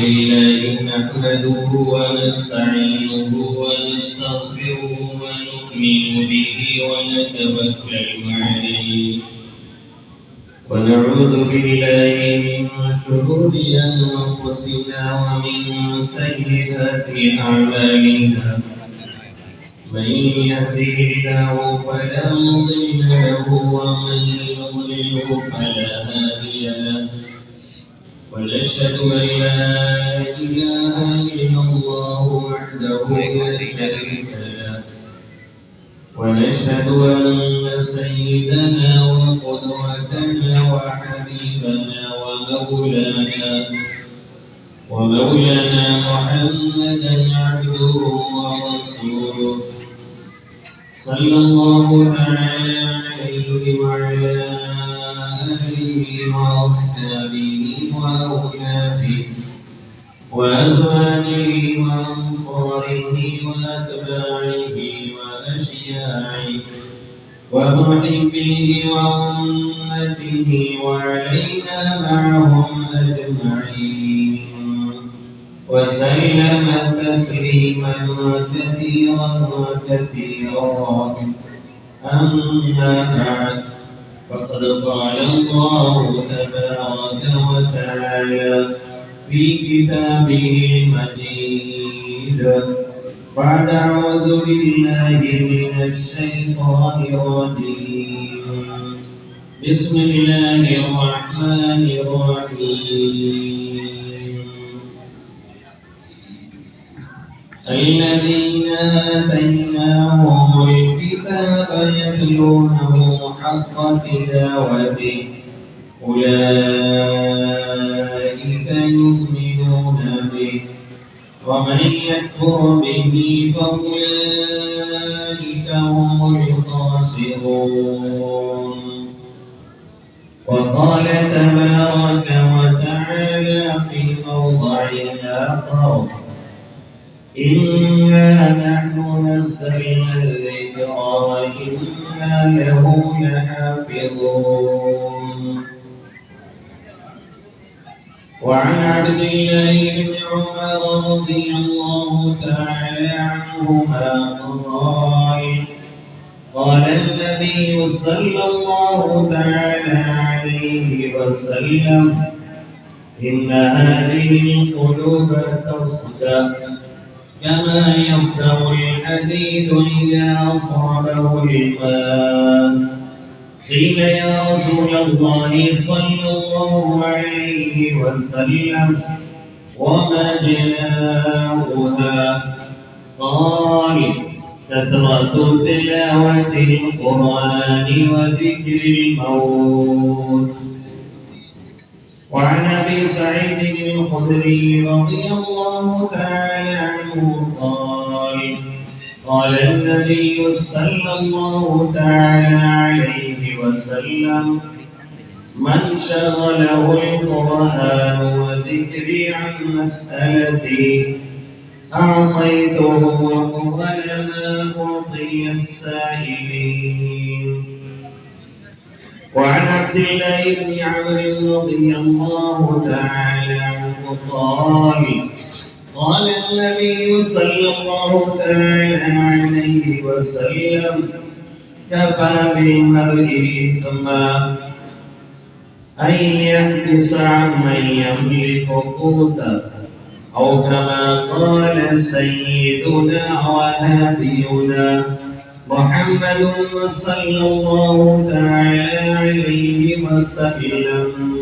لله نحمده ونستعينه ونستغفره ونؤمن به ونتوكل عليه ونعوذ بالله من شرور أنفسنا ومن سيئات أعمالنا من يهده الله فلا مضل له ومن يضلله فلا هادي له ونشهد أن لا إله إلا الله وحده لا شريك له ونشهد أن سيدنا وقدوتنا وحبيبنا ومولانا محمدا عبده ورسوله صلى الله تعالى عليه وعلى آله وأصحابه وأولاده وأزواجه وأنصاره وأتباعه وأشياعه ومحبيه وأمته وعلينا معهم أجمعين وسلم تسليما كثيرا أما بعد فقد قال الله تبارك وتعالى في كتابه المجيد بعد أعوذ بالله من الشيطان الرجيم بسم الله الرحمن الرحيم الذين آتيناهم الكتاب يتلونه حق تلاوته أولئك يؤمنون به ومن يكفر به فأولئك هم الخاسرون وقال تبارك وتعالى في موضع آخر إنا نحن نزلنا الذكر وإنا له لحافظون وعن عبد الله بن عمر رضي الله تعالى عنهما قال النبي صلى الله تعالى عليه وسلم إن هذه القلوب تصدأ كما يصدأ الحديد إذا أصابه الماء قيل يا رسول الله صلى الله عليه وسلم وما جلاؤها قال كثرة تلاوة القرآن وذكر الموت وعن أبي سعيد الخدري رضي الله تعالى عنه قال النبي صلى الله تعالى عليه وسلم من شغله القرآن وذكري عن مسألتي أعطيته أفضل ما أعطي السائلين وعن عبد الله بن عمرو رضي الله تعالى عنه قال النبي صلى الله تعالى عليه وسلم كفى بالمرء إثما أن يحبس عمن يملك قوته أو كما قال سيدنا وهادينا محمد صلى الله تعالى عليه وسلم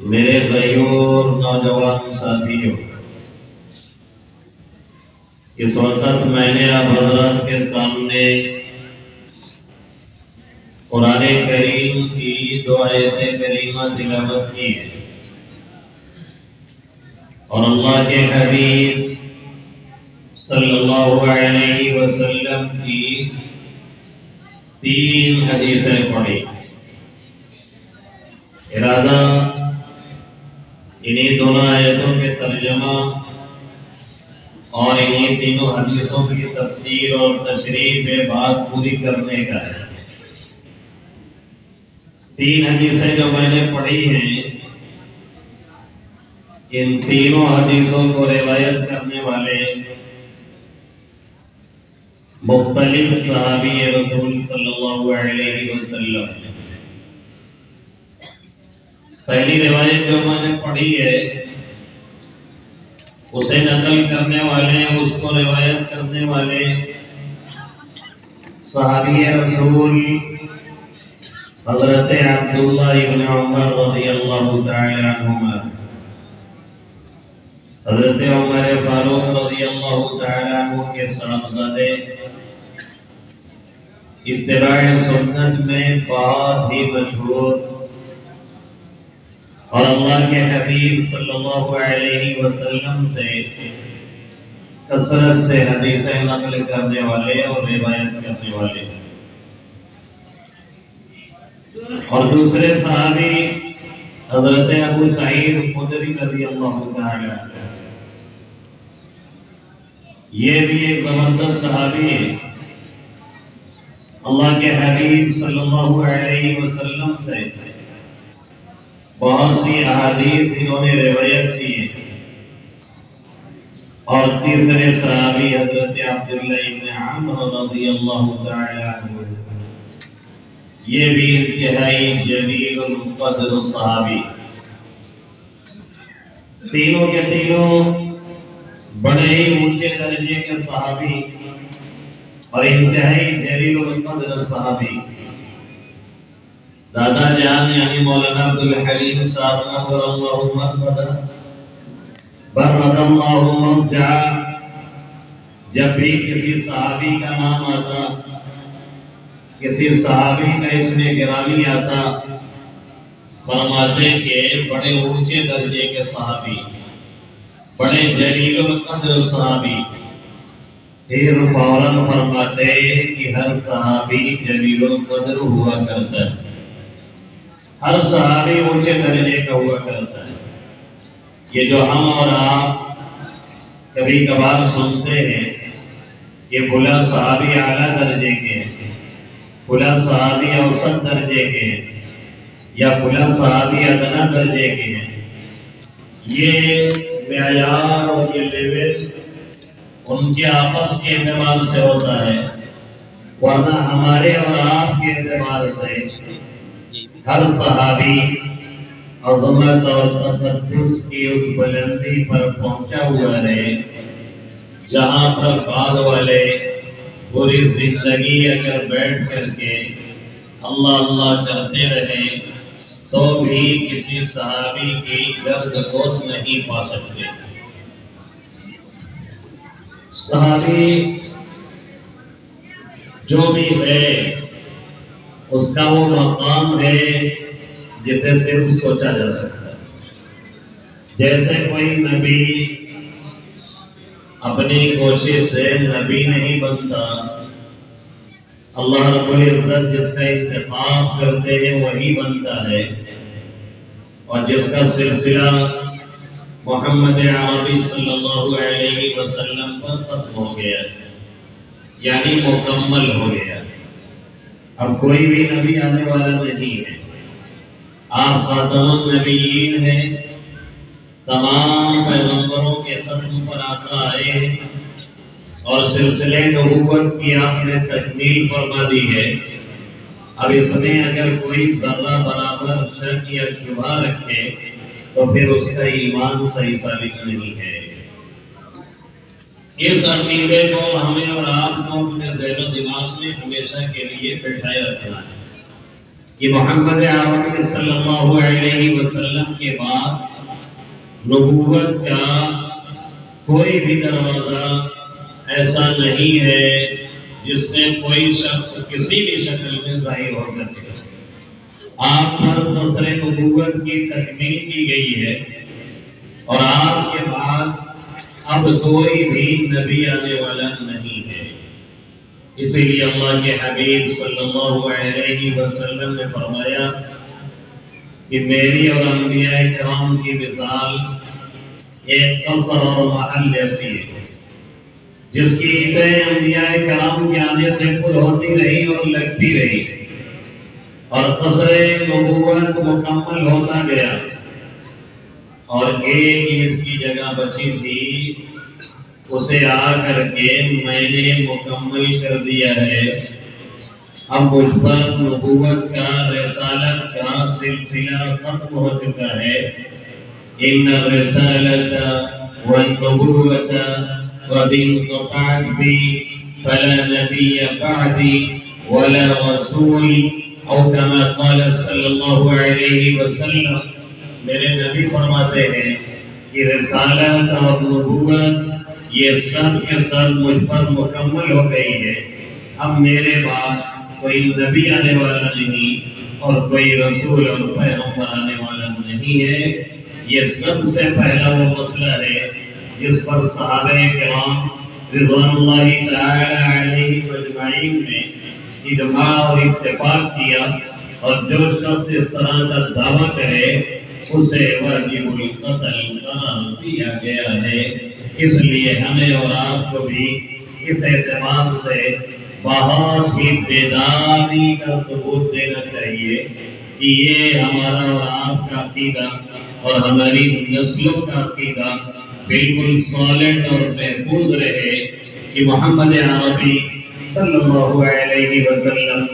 میرے غیور نوجوان ساتھیوں، اس وقت میں نے آپ حضرات کے سامنے قرآن کریم کی دو آیتیں کریمہ تلاوت کی ہے، اور اللہ کے حبیب صلی اللہ علیہ وسلم کی 3 حدیثیں پڑھی۔ ارادہ انہی دونوں آیتوں کے ترجمہ اور انہی تینوں حدیثوں کی تفسیر اور تشریح پہ بات پوری کرنے کا ہے۔ 3 حدیثیں جو میں نے پڑھی ہیں، ان تینوں حدیثوں کو روایت کرنے والے مختلف صحابی رسول صلی اللہ علیہ وسلم۔ پہلی روایت جو میں نے پڑھی ہے، اسے نقل کرنے والے، اس کو روایت کرنے والے صحابی رسول حضرت عبداللہ ابن عمر رضی اللہ تعالی عنہما، حضرت عمر فاروق رضی اللہ تعالی عنہ کے صاحبزادے، اتباع سنت میں بہت ہی مشہور، اور اللہ کے حبیب صلی اللہ علیہ وسلم سے کثرت سے حدیثیں نقل کرنے والے اور روایت کرنے والے۔ اور دوسرے صحابی حضرت ابو سعید خدری رضی اللہ تعالی عنہ، یہ بھی ایک زبردست صحابی ہے، اللہ کے حبیب صلی اللہ علیہ وسلم سے بہت سی احادیث انہوں نے روایت کی ہے۔ اور تیسرے صحابی حضرت عبداللہ ابن عمر رضی اللہ تعالی عنہ، یہ بھی انتہائی جلیل القدر صحابی، تینوں کے تینوں بڑے ہی اونچے درجے کے صحابی اور انتہائی جلیل القدر صحابی۔ دادا جان یعنی مولانا عبدالحلیم صاحب نور اللہ مرقدہ برد اللہ مرجعہ، جب بھی کسی صحابی کا نام آتا، کسی صحابی کا اسم گرامی آتا، فرماتے کہ بڑے اونچے درجے کے صحابی، بڑے جلیل القدر صحابی، پھر فوراً فرماتے کہ ہر صحابی جلیل القدر ہوا کرتا ہے، ہر صحابی اونچے درجے کا ہوا کرتا ہے۔ یہ جو ہم اور آپ کبھی کبھار سنتے ہیں کہ فلاں صحابی اعلیٰ درجے کے ہیں، فلاں صحابی اوسط درجے کے ہیں، یا فلاں صحابی ادنا درجے کے ہیں، یہ معیار اور یہ لیول ان کے آپس کے اعتبار سے ہوتا ہے، ورنہ ہمارے اور آپ کے اعتبار سے ہر صحابی عظمت اور تقدس کی اس بلندی پر پہنچا ہوا ہے جہاں پر بعد والے پوری زندگی اگر بیٹھ کر کے اللہ اللہ کرتے رہے تو بھی کسی صحابی کی گرد گود نہیں پا سکتے۔ صحابی جو بھی ہے اس کا وہ مقام ہے جسے صرف سوچا جا سکتا ہے۔ جیسے کوئی نبی اپنی کوشش سے نبی نہیں بنتا، اللہ رب العزت جس کا انتخاب کرتے ہیں وہی بنتا ہے، اور جس کا سلسلہ محمد عربی صلی اللہ علیہ وسلم پر ختم ہو گیا، یعنی مکمل ہو گیا۔ اب کوئی بھی نبی آنے والا نہیں ہے، آپ خاتم النبیین ہیں، تمام پیغمبروں کے ختم پر آقا آئے ہیں اور سلسلے نبوت کی آپ نے تکمیل فرما دی ہے۔ اب اس میں اگر کوئی ذرہ برابر شک یا شبہ رکھے تو پھر اس کا ایمان صحیح ثابت نہیں ہے۔ اس عقیدے کو ہمیں اور آپ کو اپنے ذہن و دماغ میں ہمیشہ کے لیے بٹھائے رکھنا ہے۔ کہ محمد عربی صلی اللہ علیہ وسلم کے بعد نبوت کا کوئی بھی دروازہ ایسا نہیں ہے جس سے کوئی شخص کسی بھی شکل میں ظاہر ہو سکے۔ آپ پر نصر نبوت کی تکمیل کی گئی ہے اور آپ کے بعد اب کوئی بھی نبی آنے والا نہیں ہے۔ اسی لیے اللہ کے حبیب صلی اللہ علیہ وسلم نے فرمایا کہ میری اور انبیاء کرام کی مثال ایک قصر اور محل ایسی ہے جس کی اینٹیں انبیاء کرام کے آنے سے پر ہوتی رہی اور لگتی رہی اور قصر نبوت مکمل ہوتا گیا اور ایک اینٹ کی جگہ بچی تھی اسے آ کر کے میں نے مکمل کر دیا ہے۔ اب مجھ پر نبوت کا رسالت کا سلسلہ ختم ہو چکا ہے۔ ان الرسالۃ والنبوۃ قد انقطعت بی فلا نبی بعدی ولا رسول او کما قال صلی اللہ علیہ وسلم۔ میرے نبی فرماتے ہیں کہ رسالت اور نبوت یہ سب کے سب مجھ پر مکمل ہو گئی ہے، اب میرے بعد کوئی نبی آنے والا نہیں اور کوئی رسول اور پیغمبر آنے والا نہیں ہے۔ یہ سب سے پہلا وہ مسئلہ ہے جس پر صحابہ کرام رضوان اللہ تعالی علیہ اجمعین نے اجماع اور اتفاق کیا، اور جو شخص اس طرح کا دعویٰ کرے اسے واجب القتل قرار دیا گیا ہے۔ اس لیے ہمیں اور آپ کو بھی اس اعتبار سے بہت ہی بیداری کا ثبوت دینا چاہیے کہ یہ ہمارا اور آپ کا عقیدہ اور ہماری نسلوں کا عقیدہ بالکل سالڈ اور محفوظ رہے کہ محمد عربی صلی اللہ علیہ وسلم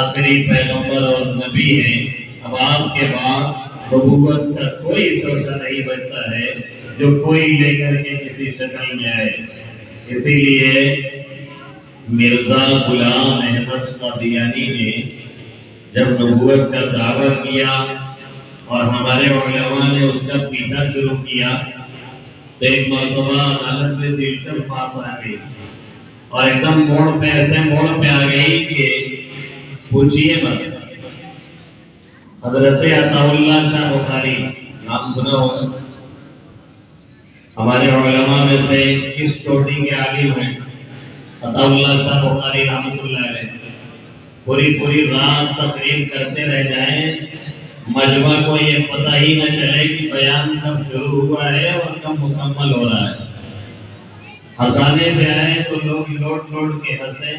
آخری پیغمبر اور نبی ہیں۔ اب آپ کے بعد نبوت کا کوئی سلسلہ نہیں بچتا ہے جو کوئی لے کر کے کسی شکل میں آئے۔ اسی لیے مرزا غلام احمد قادیانی نے جب نبوت کا دعویٰ کیا اور ہمارے علماء نے اس کا پیچھا شروع کیا تو ایک مرتبہ عدالت میں دلچسپ بات آ گئی اور ایک دم موڑ پہ آ گئی کہ پوچھیے مت۔ حضرت عطا اللہ شاہ بخاری نام سنا ہوگا، ہمارے علماء میں سے کس چوٹی کے عالم ہیں؟ عطا اللہ شاہ بخاری رحمۃ اللہ علیہ پوری رات تقریر کرتے رہ جائیں، مجمع کو یہ پتہ ہی نہ چلے کہ بیان کب شروع ہوا ہے اور کب مکمل ہو رہا ہے۔ ہنسانے پہ آئے تو لوگ لوٹ کے ہنسیں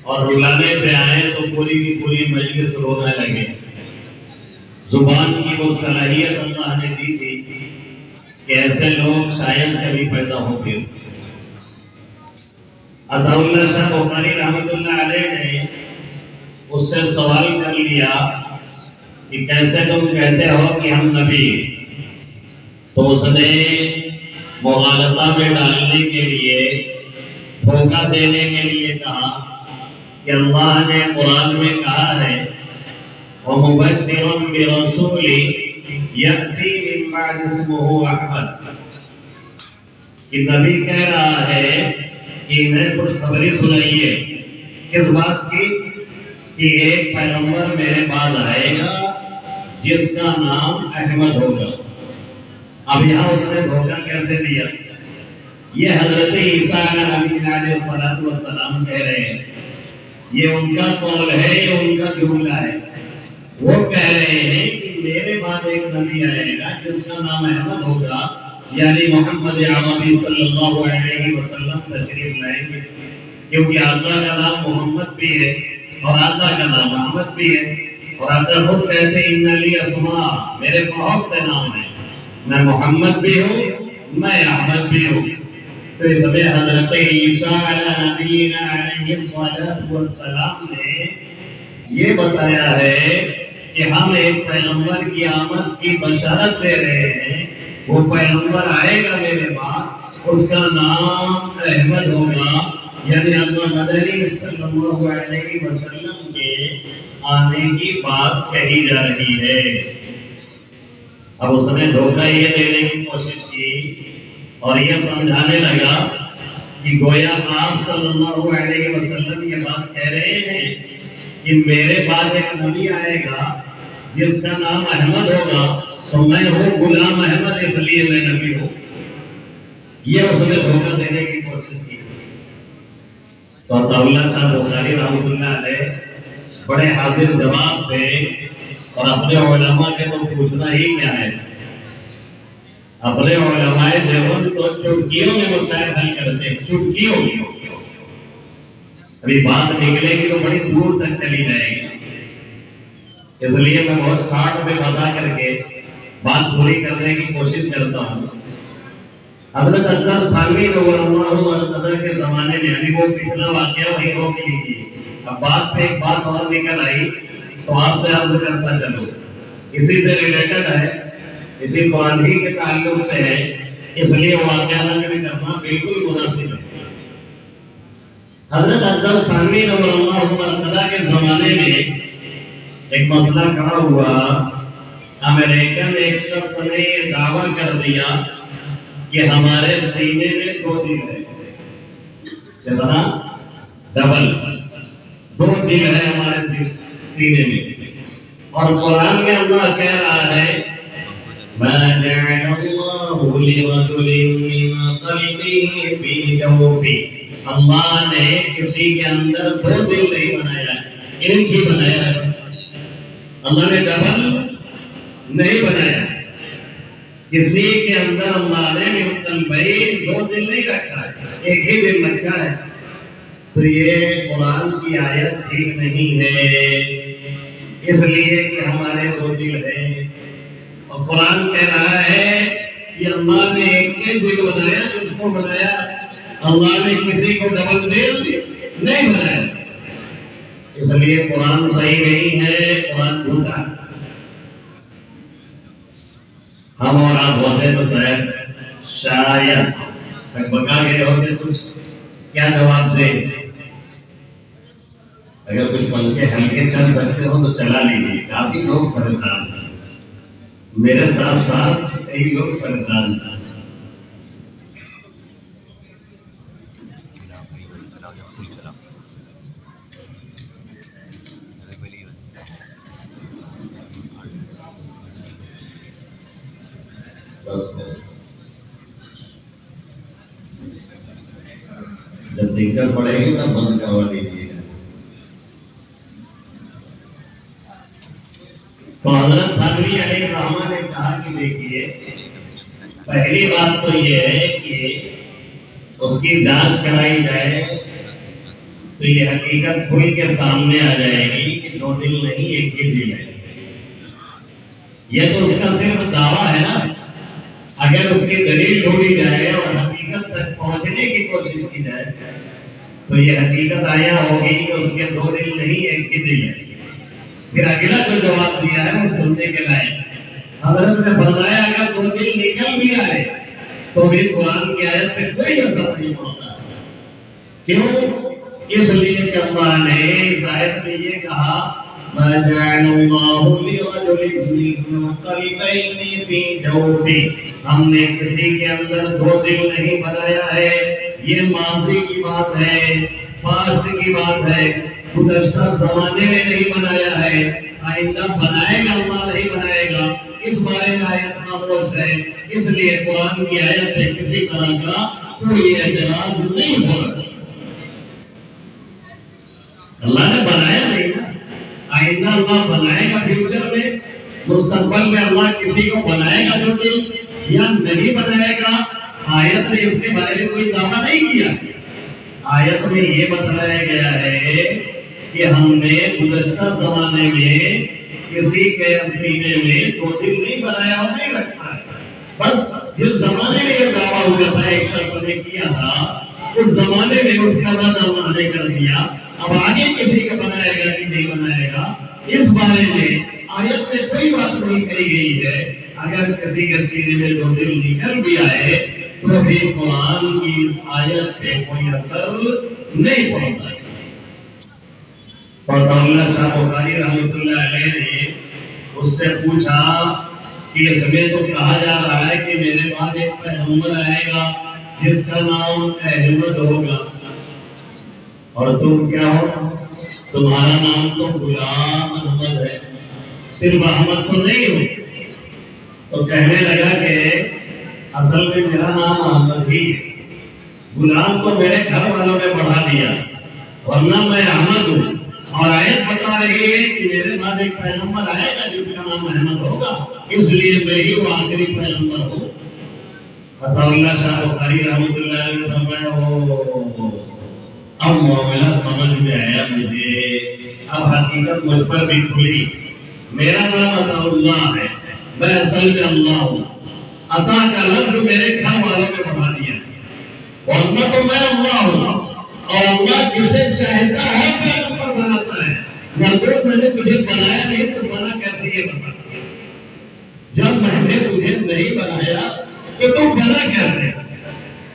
اور رلانے پہ آئے تو پوری مجلس رونے لگے۔ زبان کی وہ صلاحیت اللہ نے دی تھی کہ ایسے لوگ شاید کبھی پیدا ہوتے۔ عطا اللہ شاہ بخاری رحمۃ اللہ علیہ نے اس سے سوال کر لیا کہ کیسے تم کہتے ہو کہ ہم نبی؟ تو اس نے مغالطہ میں ڈالنے کے لیے، دھوکہ دینے کے لیے کہا کہ اللہ نے قرآن میں کہا ہے وَمُبَشِّرًا بِرَسُولٍ يَأْتِي مِن بَعْدِ اسْمُهُ أَحْمَدُ، کہ نبی کہہ رہا ہے کہ انہیں خوشخبری سنائیے کس بات کی کہ ایک پیغمبر میرے بعد آئے گا جس کا نام احمد ہوگا۔ اب یہاں اس نے دھوکہ کیسے دیا؟ یہ حضرت عیسیٰ علیہ السلام کہہ رہے ہیں، یہ ان کا قول ہے، یہ ان کا جملہ ہے۔ وہ کہہ رہے ہیں کہ میرے بعد ایک نبی آئے گا جس کا نام احمد ہوگا، یعنی محمد عربی صلی اللہ علیہ وسلم تشریف لائیں گے، کیونکہ آقا کا نام محمد بھی ہے اور آقا کا نام احمد بھی ہے، اور آقا خود کہتے ہیں ان لی اسماء، میرے بہت سے نام ہیں، میں محمد بھی ہوں، میں احمد بھی ہوں۔ تو اس میں حضرت عیسیٰ علیہ السلام نے یہ بتایا ہے کہ ہم ایک پیغمبر کی آمد کی بشارت دے رہے ہیں، وہ پیغمبر آئے گا میرے بعد، اس کا نام احمد ہوگا، یعنی اللہ مدنی صلی اللہ علیہ وسلم کے آنے کی بات کہی جا رہی ہے۔ اب اس نے دھوکہ یہ دینے کی کوشش کی اور یہ سمجھانے لگا کہ گویا آپ صلی اللہ علیہ وسلم یہ بات کہہ رہے ہیں کہ میرے بعد ایک نبی آئے گا جس کا نام احمد ہوگا، تو میں ہوں غلام احمد، اس لیے میں نبی ہوں۔ یہ اس نے دھوکہ دینے کی کوشش کی۔ تو عطاءاللہ صاحب بخاری رحمۃ اللہ علیہ بڑے حاضر جواب تھے، اور اپنے علماء کے تو پوچھنا ہی کیا ہے، اپنے علماء دیوبند تو چٹکیوں میں مسائل حل کرتے ہیں، چٹکیوں میں۔ ابھی بات نکلے گی تو بڑی دور تک چلی جائے گی، اس لیے میں بہت شارٹ میں بتا کر کے بات پوری کرنے کی کوشش کرتا ہوں۔ حضرت اقدس تھانوی نور اللہ مرتضی کے زمانے میں، ابھی وہ پچھلا واقعہ وہی روک لیجیے، اب بات پہ ایک بات اور نکل آئی تو آپ سے عرض کرتا چلو، اسی سے ریلیٹڈ ہے، اسی قرآن ہی کے تعلق سے ہے، اس لیے واقعہ نقل کرنا بالکل مناسب ہے۔ حضرت اقدس تھانوی نور اللہ مرتضی کے زمانے میں ایک مسئلہ کھڑا ہوا۔ امریکن ایک شخص نے یہ دعویٰ کر دیا کہ ہمارے سینے میں 2 دل ہے، کتنا؟ ڈبل، 2 دل ہے ہمارے سینے میں، اور قرآن میں اللہ کہہ رہا ہے مَا جَعَلَ اللَّهُ لِرَجُلٍ مِّن قَلْبَيْنِ فِي جَوْفِهِ، اللہ نے کسی کے اندر 2 دل نہیں بنایا، ایک ہی بنایا ہے، اللہ نے ڈبل نہیں بنایا۔ کسی کے اندر اللہ نے من قلبین 2 دل نہیں رکھا ہے، ایک ہی دل رکھا ہے۔ تو یہ قرآن کی آیت ٹھیک نہیں ہے، اس لیے کہ ہمارے 2 دل ہیں، اور قرآن کہہ رہا ہے کہ اللہ نے ایک ہی دل بنایا، جس کو بنایا اللہ نے کسی کو ڈبل دل نہیں بنایا، اس لیے قرآن صحیح نہیں ہے، قرآن جھوٹا ہے۔ ہم اور آپ ہوتے تو شاید بکا گئے ہوتے، کچھ کیا جواب دیں؟ اگر کچھ پنکھے ہلکے چل سکتے ہو تو چلا لیجیے، کافی لوگ پریشان ہیں، میرے ساتھ ساتھ کئی لوگ پریشان ہیں۔ بس جب دقت پڑے گی تب بند کروا لیجیے گا۔ تو حضرت تھانوی علیہ الرحمہ نے کہا کہ دیکھیے، پہلی بات تو یہ ہے کہ اس کی جانچ کرائی جائے تو یہ حقیقت کھل کے سامنے آ جائے گی کہ 2 دل نہیں، ایک ہی دل ہے۔ یہ تو اس کا صرف دعویٰ ہے نا، اگر اس کی دلیل ڈھونڈی جائے اور حقیقت تک پہنچنے کی کوشش کی جائے تو یہ حقیقت آیا ہوگی کہ اس کے 2 دل نہیں، ایک ہی دل ہے۔ پھر اگلا جو جواب دیا ہے وہ سننے کے لائق۔ حضرت نے فرمایا اگر 2 دل نکل بھی آئے تو بھی قرآن کی آیت پہ کوئی اثر نہیں پڑتا۔ کیوں؟ اس لیے کہ اللہ نے اس آیت میں یہ کہا مَا جَعَلَ اللَّهُ لِرَجُلٍ مِّن قَلْبَيْنِ فِي جَوْفِهِ، ہم نے کسی کے اندر 2 دل نہیں بنایا ہے۔ یہ ماضی کی بات ہے، پاسٹ کی بات ہے، گزشتہ زمانے میں نہیں بنایا ہے، آئندہ بنائے گا اللہ نہیں بنائے گا، اس بارے میں آیت خاموش ہے۔ اس لیے قرآن کی آیت پہ کسی طرح کا کوئی اعتراض نہیں ہو رہا۔ اللہ نے بنایا نہیں نا، آئندہ اللہ بنائے گا، فیوچر میں مستقبل میں اللہ کسی کو بنائے گا جو کہ یا نہیں بنائے گا، آیت میں اس کے بارے میں کوئی دعویٰ نہیں کیا۔ آیت میں یہ بتایا گیا ہے کہ ہم نے گزشتہ زمانے میں کسی کے سینے میں 2 دل نہیں بنایا اور نہیں رکھا ہے، بس جس زمانے میں یہ دعویٰ ہوا تھا ایک شخص نے کیا تھا، اس زمانے میں اس کا بعد اللہ نے کر دیا، اب آگے کسی کا بنائے گا کہ نہیں بنائے گا، اس بارے میں آیت میں کوئی بات نہیں کہی گئی ہے۔ اگر کسی کے سینے میں 2 دل نکل بھی آئے تو بھی قرآن کی اس آیت پہ کوئی اثر نہیں پڑتا ہے۔ اور مولانا شاہ بخاری رحمۃ اللہ علیہ نے اس سے پوچھا کہ اس میں تو کہا جا رہا ہے کہ میرے بعد ایک پیغمبر آئے گا جس کا نام احمد ہوگا، اور تم کیا ہو؟ تمہارا نام تو غلام احمد ہے، صرف احمد تو نہیں ہو۔ تو کہنے لگا کہ اصل میں میرا نام احمد ہی ہے، غلام تو میرے گھر والوں نے بڑھا دیا، ورنہ میں احمد ہوں۔ اور آیت بتا رہی ہے کہ میرے بعد ایک پیغمبر آئے گا جس کا نام احمد ہوگا، اس لیے میں ہی وہ آخری پیغمبر ہوں۔ عطا اللہ شاہ بخاری رحمۃ اللہ علیہ نے فرمایا اب معاملہ سمجھ میں آیا مجھے، اب حقیقت مجھ پر بھی کھلی۔ میرا نام عطا اللہ ہے، میں اصل میں اللہ ہوں۔ عطا کا لفظ میرے گھر والوں نے بنا دیا، ورنہ تو میں اللہ ہوں، اور اللہ جسے چاہتا ہے پیغمبر بناتا ہے۔ مگر میں نے تجھے بنایا نہیں تو بنا کیسے یہ بتا؟ جب میں نے تجھے نہیں بنایا تو تم بنا کیسے؟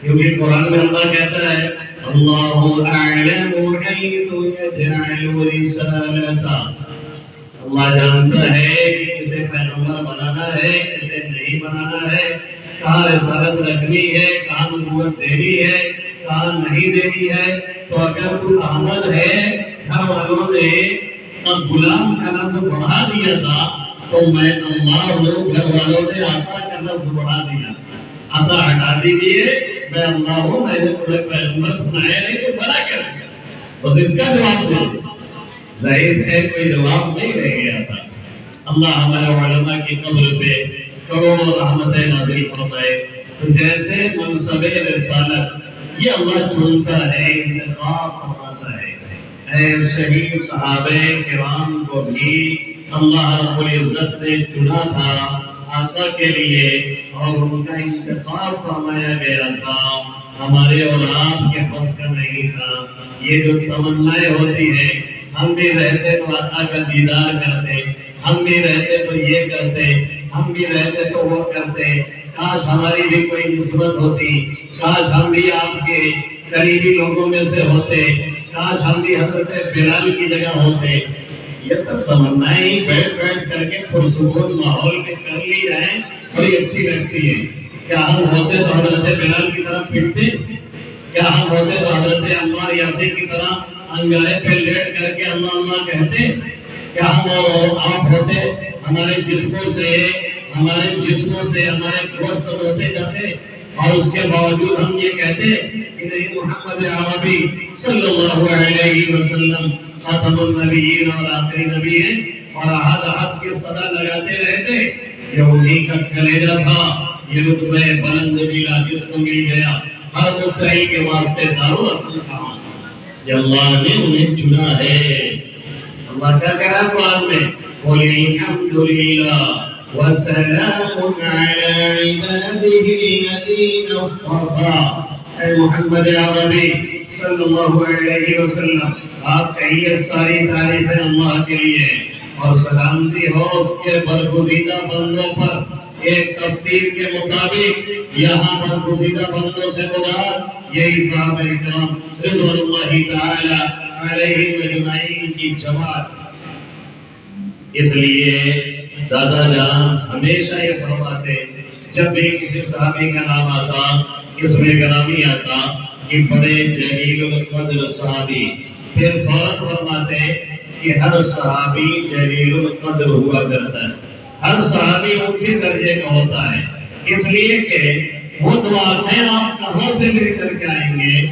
کیونکہ قرآن میں اللہ کہتا ہے اللہ اعلم حیث یجعل رسالتہ، اللہ جانتا ہے کہ کسے پیغمبر بنانا ہے کسے نہیں بنانا ہے، کہاں رسالت رکھنی ہے، کہاں نبوت دینی ہے، کہاں نہیں دینی ہے۔ تو اگر تو احمد ہے، گھر والوں نے غلام کا لفظ بڑھا دیا تھا، تو میں اللہ ہوں، گھر والوں نے آقا کا لفظ بڑھا دیا، آقا ہٹا دیجیے، میں اللہ ہوں، میں نے تمہیں پیغمبر بنایا نہیں تو بنا کیسے؟ بس اس کا جواب دے۔ ظاہر ہے کوئی جواب نہیں رہ گیا تھا۔ اللہ ہمارے علماء کی قبر پہ کروڑوں رحمتیں نازل فرمائے۔ تو جیسے منصب رسالت یہ اللہ چنتا ہے، انتخاب فرماتا ہے، ایسے ہی صحابہ کرام کو بھی اللہ رب العزت نے چنا تھا آقا کے لیے، اور ان کا انتخاب فرمایا گیا تھا۔ ہمارے اولاد کے فصل کا نہیں تھا۔ یہ جو تمنائیں ہوتی ہیں، ہم بھی رہتے تو آقا کا دیدار کرتے، ہم بھی رہتے تو یہ کرتے، ہم بھی رہتے تو وہ کرتے، کاش ہماری بھی کوئی نسبت ہوتی، کاش ہم بھی آپ کے قریبی لوگوں میں سے ہوتے، کاش ہم بھی حضرت بلال کی جگہ ہوتے۔ یہ سب تمنائیں بیٹھ بیٹھ کر کے پرسکون ماحول میں کر لی جائیں، بڑی اچھی لگتی ہے۔ کیا ہم ہوتے تو حضرت بلال کی طرح پھرتے؟ کیا ہم ہوتے تو حضرت عمار یاسر کی طرح انگارے پہ لیٹ کر کے اللہ اللہ کہتے؟ کیا ہم اور آپ ہوتے ہمارے جسموں سے ہمارے گوشت روتے جاتے، اور اس کے باوجود ہم یہ کہتے کہ نہیں محمد عربی صلی اللہ علیہ وسلم خاتم النبیین اور آخری نبی ہیں، اور احد کی صدا لگاتے رہتے؟ یہ انہی کا کلیجہ تھا، یہ رتبہ بلند ملا جس کو مل گیا ہر مدعی کے واسطے دارو اصل کہاں، یہ اللہ نے انہیں چنا ہے۔ اللہ کیا کہہ رہا ہے قرآن میں؟ قُلِ الْحَمْدُ لِلَّهِ وَسَلَامٌ عَلَىٰ عِبَادِهِ الَّذِينَ اصْطَفَىٰ۔ اے محمد عربی صلی اللہ علیہ وسلم، آپ کہیے ساری تعریفیں اللہ کے لیے، اور سلامتی ہو اس کے برگزیدہ بندوں پر۔ ایک تفسیر کے مطابق یہاں برگزیدہ بندوں سے مراد یہی صحابہ کرام رضوان اللہ تعالی علیہم اجمعین کی جماعت۔ اس لیے دادا جان ہمیشہ یہ فرماتے جب بھی کسی صحابی کا نام آتا، اس میں گرامی آتا کہ بڑے جلیل القدر صحابی، پھر فوراً فرماتے کہ ہر صحابی جلیل القدر ہوا کرتا ہے، ہر صحابی اونچے درجے کا ہوتا ہے، اس لیے کہ وہ دعائیں آپ کہاں سے لے کر کے آئیں گے؟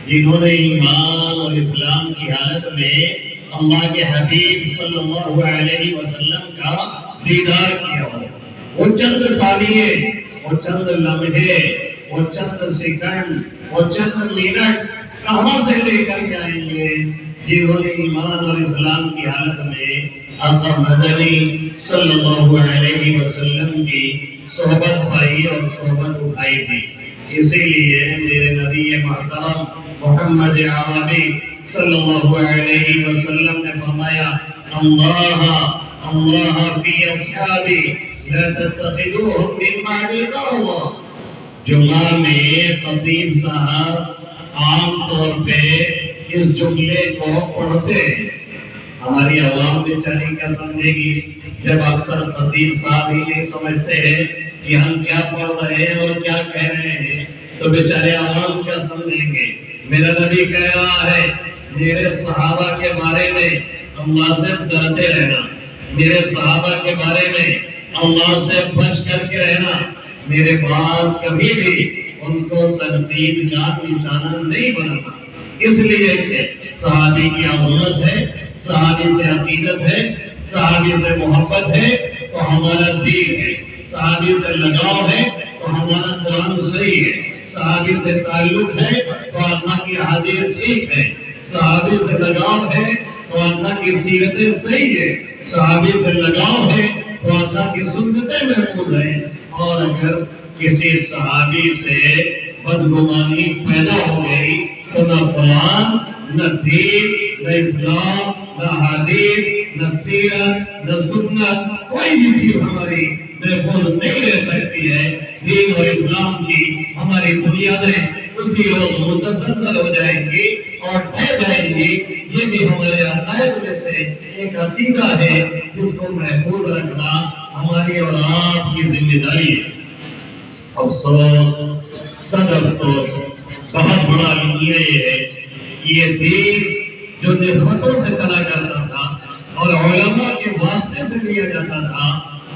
جنہوں نے ایمان اور اسلام کی حالت میں اللہ کے حبیب صلی اللہ علیہ وسلم کا دیدار کیا ہو۔ وہ چند ثانیے، وہ چند لمحے، وہ چند سیکنڈ، وہ چند منٹ کہاں سے لے کر کے آئیں گے؟ جنہوں نے ایمان اور اسلام کی حالت میں آقا مدنی صلی اللہ علیہ وسلم کی صحبت پائی اور صحبت اٹھائی تھی۔ اسی لیے میرے نبی محترم محمد عربی صلی اللہ علیہ وسلم نے فرمایا اللہ فی اصحابی لا تتخذوهم من بعدی قوما۔ جمعہ میں خطیب صاحب عام طور پہ اس جملے کو پڑھتے ہماری عوام بیچاری کیا سمجھے گی؟ جب اکثر خطیب صاحب ہی نہیں سمجھتے ہیں کہ ہم کیا پڑھ رہے ہیں اور کیا کہہ رہے ہیں تو بیچارے عوام کیا سمجھیں گے؟ میرا نبی کہہ رہا ہے میرے صحابہ کے بارے میں اللہ سے ڈرتے رہنا، میرے صحابہ کے بارے میں اللہ سے بچ کر کے رہنا، میرے بعد کبھی بھی ان کو تنقید کا نشانہ نہیں بنانا۔ اس لیے کہ صحابی کی عظمت ہے، صحابی سے عقیدت ہے، صحابی سے محبت ہے تو ہمارا دین ہے، صحابی سے لگاؤ ہے تو ہمارا قرآن صحیح ہے، صحابی سے تعلق ہے تو اللہ کی حدیث ٹھیک ہے، صحابی سے لگاؤ ہے تو اللہ کی سیرتیں صحیح ہے، صحابی سے لگاؤ ہے تو اللہ کی سنتیں محفوظ ہیں۔ اور اگر کسی صحابی سے بدگمانی پیدا ہو گئی تو نہ قرآن، نہ دین، نہ اسلام، نہ حدیث، نہ سیرت، نہ سنت، کوئی بھی چیز ہماری محفوظ نہیں رہ سکتی ہے۔ دین اور اسلام کی ہماری بنیادیں اسی روز متزلزل ہو جائیں گی اور ڈھہ جائیں گی۔ یہ بھی ہمارے عقائد میں سے ایک عقیدہ ہے جس کو محفوظ رکھنا ہماری اور آپ کی ذمہ داری ہے۔ افسوس، سب افسوس، بہت بڑا یہ ہے کہ یہ دین جو نسبتوں سے چلا کرتا تھا اور علماء کے واسطے سے لیا جاتا تھا،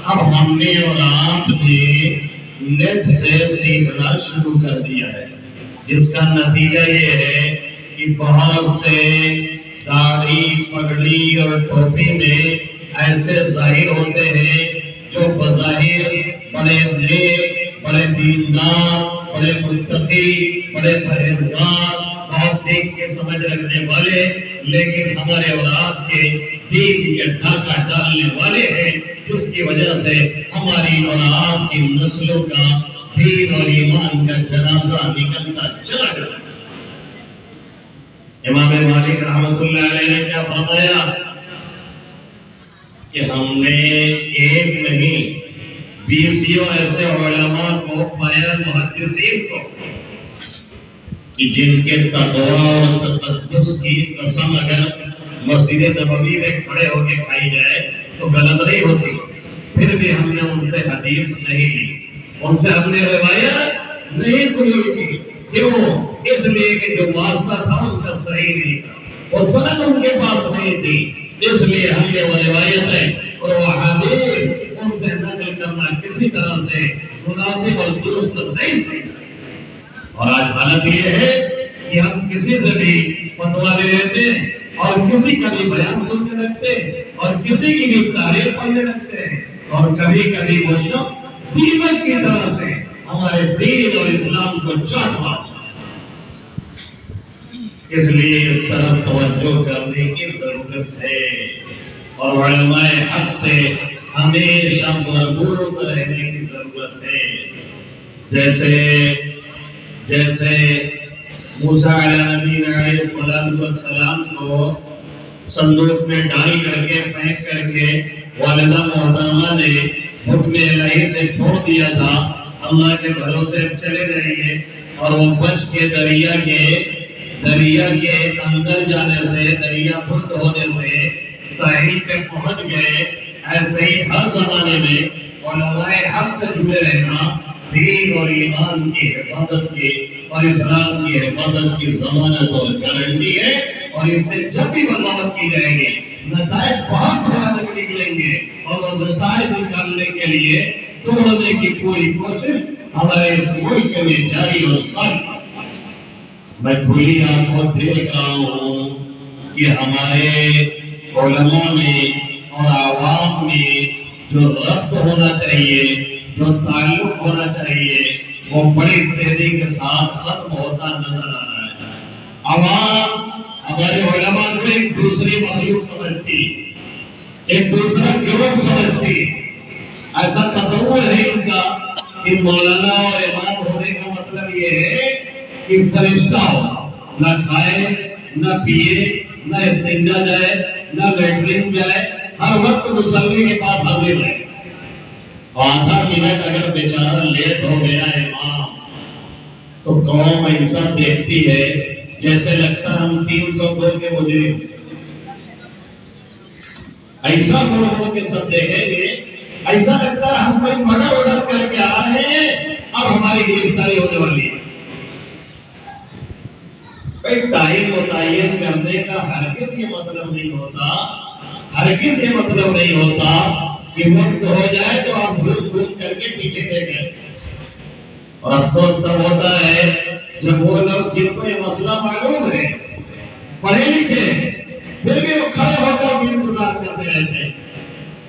اب ہم نے اور آپ نے نیٹ سے سیکھنا شروع کر دیا ہے، جس کا نتیجہ یہ ہے کہ بہت سے داڑھی، پگڑی اور ٹوپی میں ایسے ظاہر ہوتے ہیں جو بظاہر بڑے نیک، بڑے دیندار، بڑے متقی، بڑے پرہیزگار، بہت دیکھ کے سمجھ رکھنے والے، لیکن ہمارے اور آپ کے دین کے ڈھاکہ ڈالنے والے ہیں، جس کی وجہ سے ہماری اور آپ کی نسلوں کا دین اور ایمان کا جنازہ نکلتا چلا جاتا ہے۔ امام مالک رحمۃ اللہ علیہ نے کیا فرمایا کہ ہم نے ایک نہیں 20 ایسے علماء کو پایا، محدثین کو، کہ جن کے تقویٰ اور تقدس کی قسم اگر مسجد نبوی میں کھڑے ہو کے کھائی جائے تو غلط نہیں ہوتی، پھر بھی ہم نے ان سے حدیث نہیں لی، ان سے ہم نے روایت نہیں قبول کی۔ کیوں؟ اس لیے کہ جو واسطہ تھا ان کا صحیح نہیں تھا، وہ سند ان کے پاس نہیں تھی، اس لیے ہم نے وہ روایتیں اور وہ حدیث ان سے نقل کرنا کسی طرح سے مناسب اور درست نہیں سمجھا۔ اور آج حالت یہ ہے کہ ہم کسی سے بھی فتویٰ لے لیتے ہیں اور کسی کا بھی بیان سننے لگتے ہیں اور کسی کی بھی تاریخ پڑھنے لگتے ہیں، اور کبھی کبھی وہ شخص دیمک کی طرح سے ہمارے دین اور اسلام کو چاٹ مارتا ہے۔ اس لیے اس طرف توجہ کرنے کی ضرورت ہے اور علماء حق سے ہمیشہ مربوط رہنے کی ضرورت ہے۔ جیسے موسیٰ علیہ نبی علیہ السلام کو صندوق میں ڈال کر کے پھینک کر کے والدہ محترمہ نے حکم الہی سے چھوڑ دیا تھا، اللہ کے بھروسے چلے رہیے، اور وہ بچ کے دریا کے اندر جانے سے، دریا بند ہونے سے ساحل پہ پہنچ گئے۔ ایسے ہی ہر زمانے میں علماء حق سے جڑے رہنا دین اور ایمان کی حفاظت کی اور اسلام کی حفاظت کی ضمانت اور گارنٹی ہے، اور اس سے جب بھی بغاوت کی جائے گی نتائج بہت بھیانک نکلیں گے، اور وہ نتائج نکالنے کے لیے توڑنے کی پوری کوشش ہمارے اس ملک میں جاری اور ساری۔ میں کھلی آنکھوں دیکھ رہا ہوں کہ ہمارے علماء میں اور عوام میں جو ربط ہونا چاہیے، جو تعلق ہونا چاہیے، وہ بڑی تیزی کے ساتھ ختم ہوتا نظر آ رہا ہے۔ عوام ہمارے علماء کو ایک دوسری مخلوق سمجھتی، ایک دوسرا گروہ سمجھتی، ایسا تصور ہے ان کا کہ مولانا اور امام ہونے کا مطلب یہ ہے کہ فرشتہ ہو، نہ کھائے، نہ پیے، نہ استنجا جائے، نہ لیٹرین جائے، ہر وقت مصلی کے پاس حاضر رہے۔ آدھا منٹ اگر بیچارہ لیٹ ہو گیا امام تو قوم ایسا دیکھتی ہے جیسے لگتا ہم 302 کے مجرم۔ ایسا لوگوں کے سب دیکھیں گے، ایسا لگتا ہے ہم کوئی مرڈر کر کے آ رہے ہیں، اب ہماری گرفتاری ہونے والی ہے۔ ٹائم متعین کرنے کا ہرگز یہ مطلب نہیں ہوتا، ہرگز یہ مطلب نہیں ہوتا کہ وقت ہو جائے تو آپ بھول بھول کر کے پیچھے دیکھیں۔ اور افسوس تب ہوتا ہے جب وہ لوگ جن کو یہ مسئلہ معلوم ہے، پڑھے لکھے، پھر بھی وہ کھڑے ہو کر بھی انتظار کرتے رہتے ہیں۔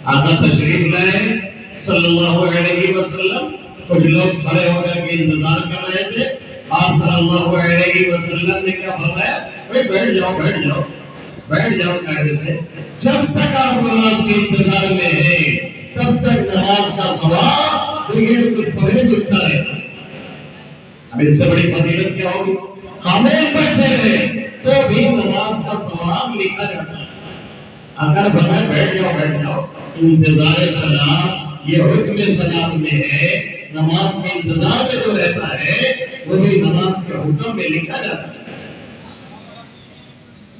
آقا تشریف لائے صلی اللہ علیہ وسلم، کچھ لوگ کھڑے ہو کر کے انتظار کر رہے تھے۔ آپ صلی اللہ علیہ وسلم نے کیا فرمایا؟ بیٹھ جاؤ بیٹھ جاؤ بیٹھ جاؤ قاعدے سے، جب تک آپ نماز کے انتظار میں ہیں تب تک نماز کا ثواب بغیر کچھ پڑھے ملتا رہتا ہے۔ اب اس سے بڑی فضیلت کیا ہوگی؟ خاموش بیٹھے رہے تو بھی نماز کا ثواب لکھا جاتا ہے۔ اگر فرمایا بیٹھ جاؤ، انتظار صلاۃ یہ حکم صلاۃ میں ہے، نماز کے انتظار میں جو رہتا ہے وہ بھی نماز کے حکم میں لکھا جاتا ہے۔